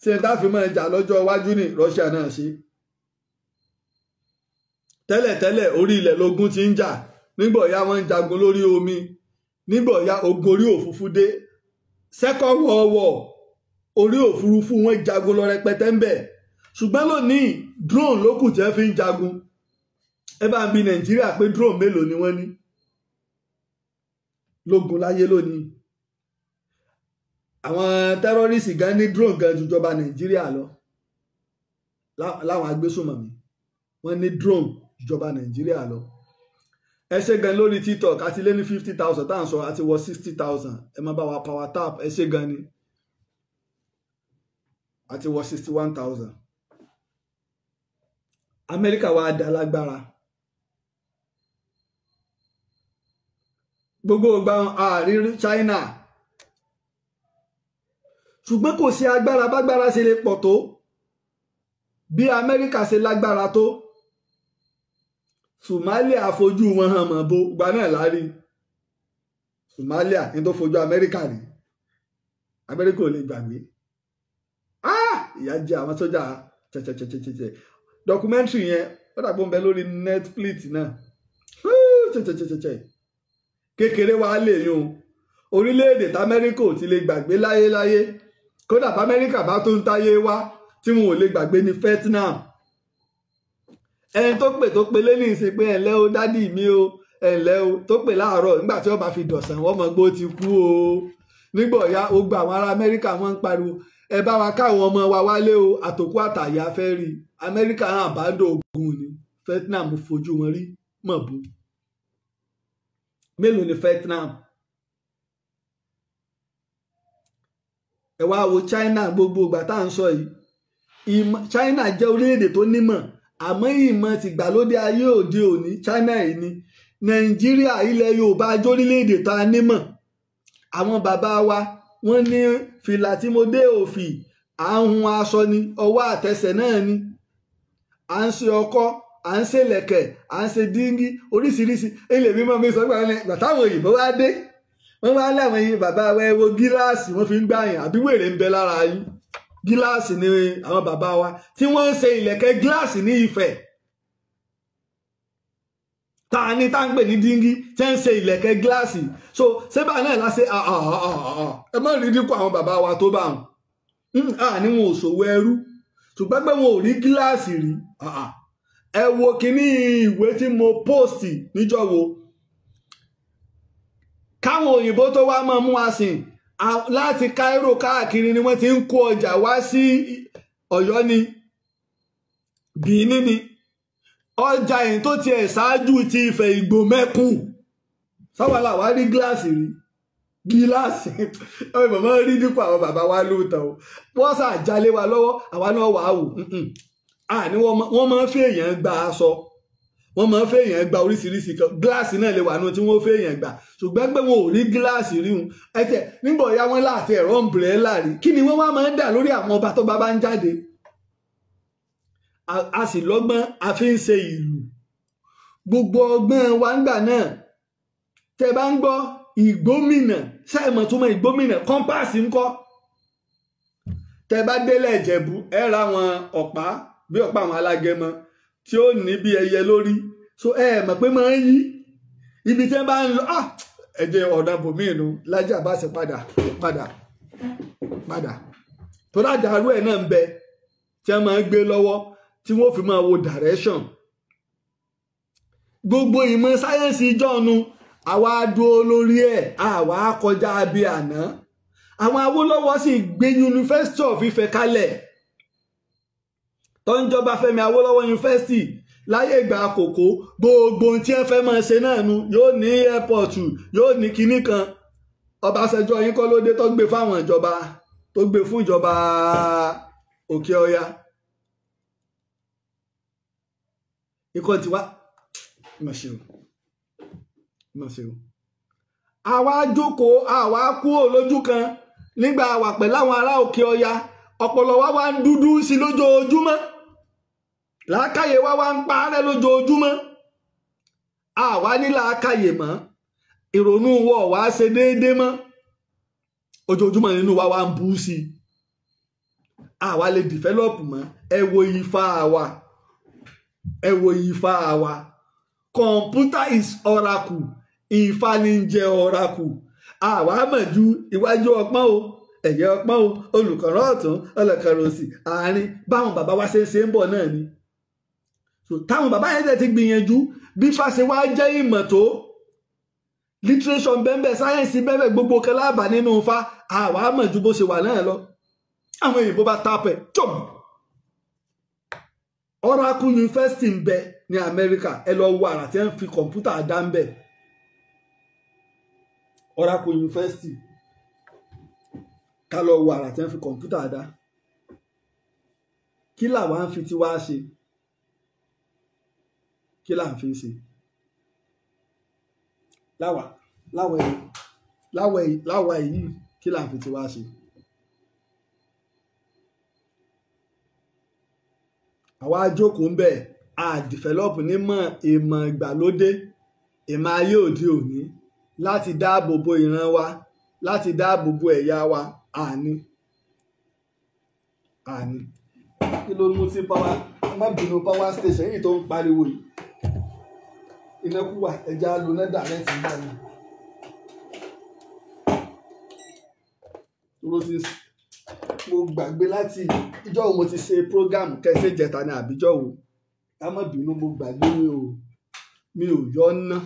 ṣe ń dáfi máa jà lọ́jọ́ iwájú ní Russia náà ṣe. Tẹ́lẹ̀tẹ́lẹ̀ orí ilẹ̀ lógun ti ń jà nígbà ọ̀yá wọ́n ń jagun lórí omi nígbà ọ̀yá ogun orí òfurufú dé Second World War orí òfurufú wọn jagun lọ rẹpẹtẹ ń bẹ ṣùgbọ́n lónìí drone ló kù jẹ́ fi ń jagun. Ẹ bá ń bi Nàìjíríà pé drone mélòó ni wọ́n ní lógun láyé lónìí. Àwọn tẹ́rọ́rìsì gan ní drone gan ju ìjọba Nàìjíríà lọ láwọn agbésùnmọ̀mí wọ́n ní drone ìjọba Nàìjíríà lọ. Ẹ ṣé gan lórí TikTok àti lé ní 50,000 tá à ń sọ àti wọ 60,000 ẹ máa bá wa power tap ẹ ṣé gan ni àti wọ 61,000. Amẹ́ríkà wá dá lágbára gbogbo ìgbà àárín China ṣùgbọ́n kò sí agbára bágbára ṣe lè pọ̀ tó bí Amẹ́ríkà ṣe lágbára tó Somalia fojú wọn hàn mọ́ bó gba náà lárí Somalia ní tó fojú Amẹ́ríkà rí Amẹ́ríkà ò lè gbàgbé ìyà jẹ àwọn sójà tẹ̀tẹ̀tẹ̀tẹ̀tẹ̀ dọkumẹ́ntìrì yẹn ó dàgbò ń bẹ lórí Netflix náà tẹ̀tẹ̀tẹ̀tẹ̀ kékeré wa lè yún orílẹ̀-èdè t'Amẹ́ríkà ò ti lè gbàgbé láyéláyé kódà b'Amẹ́ríkà bá tó ń táyé wá tí wọn ò lè gbàgbé ní Vietnam ẹni tó pè lẹ́nu ìsìn pé ẹ̀ǹlẹ́ o dádì mi o ẹ̀ǹlẹ́ o tó pè láàárọ̀ nígbà tí wọ́n bá fi dọ̀sán wọ́n mọ̀ pé ó ti kú o nígbà ọ̀yá ó gba àwọn ará Amẹ́ríkà wọ́n ń pariwo ẹ bá wa káwọn ọmọ wa wálé o àtòkù àtàyà fẹ́ rí Amẹ́ríkà hàn bá dògùn ní Vietnam fojú wọn rí mọ̀ bú mélòó ni Vietnam ẹ wá wo China gbogbo ìgbà tá à ń sọ yìí China jẹ́ orílẹ̀-èdè tó nímọ̀ àmọ́ ìmọ̀ tìgbàlódé ayé òde òní China yìí ni Nàìjíríà ilẹ̀ Yorùbá jórílẹ̀-èdè tá a nímọ̀ àwọn bàbá wa wọ́n ní fìlà tí mo dé òfì à ń hun aṣọ ni ọwọ́ àtẹsẹ̀ náà ni à ń ṣe ọkọ́ à ń ṣe lẹ̀kẹ̀ à ń ṣe díngí oríṣiríṣi ilé mímọ́ mi sọ pé ìgbà táwọn òyìnbó wá dé wọ́n wá láwọn yìí bàbá wa ẹ wo gíláàsì wọ́n fi ń gbà yàn àbí wèrè ń bẹ lára yín gíláàsì ni àwọn bàbá wa tí wọ́n ń ṣe ìlẹ̀kẹ̀ gíláàsì ní Ifẹ̀ tá a ní tá ń pè ní díngí tí ń ṣe ìlẹ̀kẹ̀ gíláàsì so sébà náà láṣẹ ẹ má rí dínkù àwọn bàbá wa tó bá wọn ní wọn ò ṣòwò ẹrú ṣùgbọ́n pé wọn ò rí gíláàsì rí ẹ wo kíní ìwé tí mo post níjọ́ wo káwọn òyìnbó tó wá máa mú wa sìn láti Cairo káàkiri ni wọ́n ti ń kó ọjà wá sí Ọ̀yọ́ ni Bìíní ni ọjà yìí tó tiẹ̀ ṣáájú ti Ifẹ̀ Ìgbò mẹ́kùn sáwàlà wá rí gíláàsì rí gíláàsì ọmọ bàbá rí dípò àwọn bàbá wa lóòótọ́ o wọ́n ṣàjálé wa lọ́wọ́ àwa náà wà á wò ní wọ́n máa ń fi èèyàn gba aṣọ wọ́n máa ń fi èèyàn gba oríṣiríṣi kan gíláàsì náà lè wà nù tí wọ́n fi èèyàn gbà ṣùgbọ́n pé wọn ò rí gíláàsì rí wọn ẹ̀tẹ̀ nígbà ọ̀yá wọn láti ẹ̀rọ ọ̀mbrẹ́là rí kí ni wọ́n wá máa ń dà lórí àwọn ọba tó bá ń jáde a sì lọ́gbọ́n a fi ń ṣe ìlú gbogbo ọgbọ́n wa ńgbà náà tẹ bá ń gbọ́ ìgbómìnà sẹ́ẹ̀mọ̀ tó mọ ìgbómìnà kọ́mpáàsì ńkọ́ tẹ bá délẹ̀ Ìjẹ̀bú ẹ ra àwọn ọ̀pá bí ọ̀pá àwọn alágẹmọ tí ó ní bí ẹyẹ lórí so ẹ mọ̀ pé máa ń yí ibi tí wọ́n bá ń lọ ẹ̀jẹ̀ ọ̀nà bòmíìnù lájà bá ṣe padà tó dájàrú ẹ̀ náà ń bẹ tí wọ́n máa ń gbé lọ́wọ́ tí wọ́n fi máa wo direction gbogbo ìmọ̀ sáyẹ́ǹsì ìjọ́nu àwa dúró lórí ẹ̀ àwa kọjá bí àná àwọn Awólọ́wọ̀ sì gbé University of Ifẹ̀ kalẹ̀ tó ń jọba Fẹ́mi Awólọ́wọ̀ University láyé ìgbà àkókò gbogbo tí wọ́n fẹ́ máa ṣe náà nu yóò ní airport yóò ní kinní kan Ọbásanjọ́ yín kọ́ ló dé tó gbé fáwọn ìjọba tó gbé fún ìjọba Òkè Ọya ikọ̀ tiwa mọ̀ṣẹ́ o àwa jókòó àwa kúrò lójú kan nígbà wà pẹ̀lú àwọn ará Òkè Ọya ọpọlọ wa wá ń dúdú sí lójoojúmọ́ làákàyè wa wá ń parẹ́ lójoojúmọ́ àwa ní làákàyè mọ́ ìrònú wọ̀ wá ṣe déédé mọ́ ojoojúmọ́ nínú wa wá ń bú sí àwa lè develop mọ́ ẹ wo Ifá wa computer is oracle Ifá ní jẹ́ oracle àwa mọ̀ ju iwájú ọpọ́n o ẹ̀yẹ ọpọ́n o olùkọ̀rọ̀ ọ̀tún ọlọ́kọ̀rọ̀ òsì àárín báwọn bàbá wa ṣe ń bọ̀ náà ni so táwọn bàbá yẹn tẹ̀ ti gbìyànjú bí fáṣe wá jẹ́ ìmọ̀ tó literature bẹ́ẹ̀ sáyẹ́ǹsì bẹ́ẹ̀ gbogbo kẹláàbà nínú Ifá àwa mọ̀ ju bó ṣe wà náà lọ àwọn òyìnbó bá tapẹ̀ chom Oracle University ń bẹ ní Amẹ́ríkà ẹ lọ wo àrà tí wọ́n fi kọ̀ǹpútà dá ń bẹ̀ Oracle University ká lọ wo àrà tí wọ́n fi kọ̀ǹpútà dá kí làwa ń fi tiwa ṣe kí là ń fi ṣe láwa yìí kí là ń fi tiwa ṣe àwa jókòó ń bẹ̀ a develop nímọ̀ ìmọ̀ ìgbàlódé ìmọ̀ ayé òde òní láti dáàbò bo ìran wa láti dáàbò bo ẹ̀yà wa àní kí ló mú sí má bínú power station yìí tó ń pariwo yìí iná kú wà ẹja lo náà dàrẹ́tì nígbà náà mo gbàgbé láti ìjọ wo mo ti ṣe program kẹsẹ̀ jẹta ní àbíjọ wo ká má bínú mo gbàgbé mi ò yọ ọ́ ná.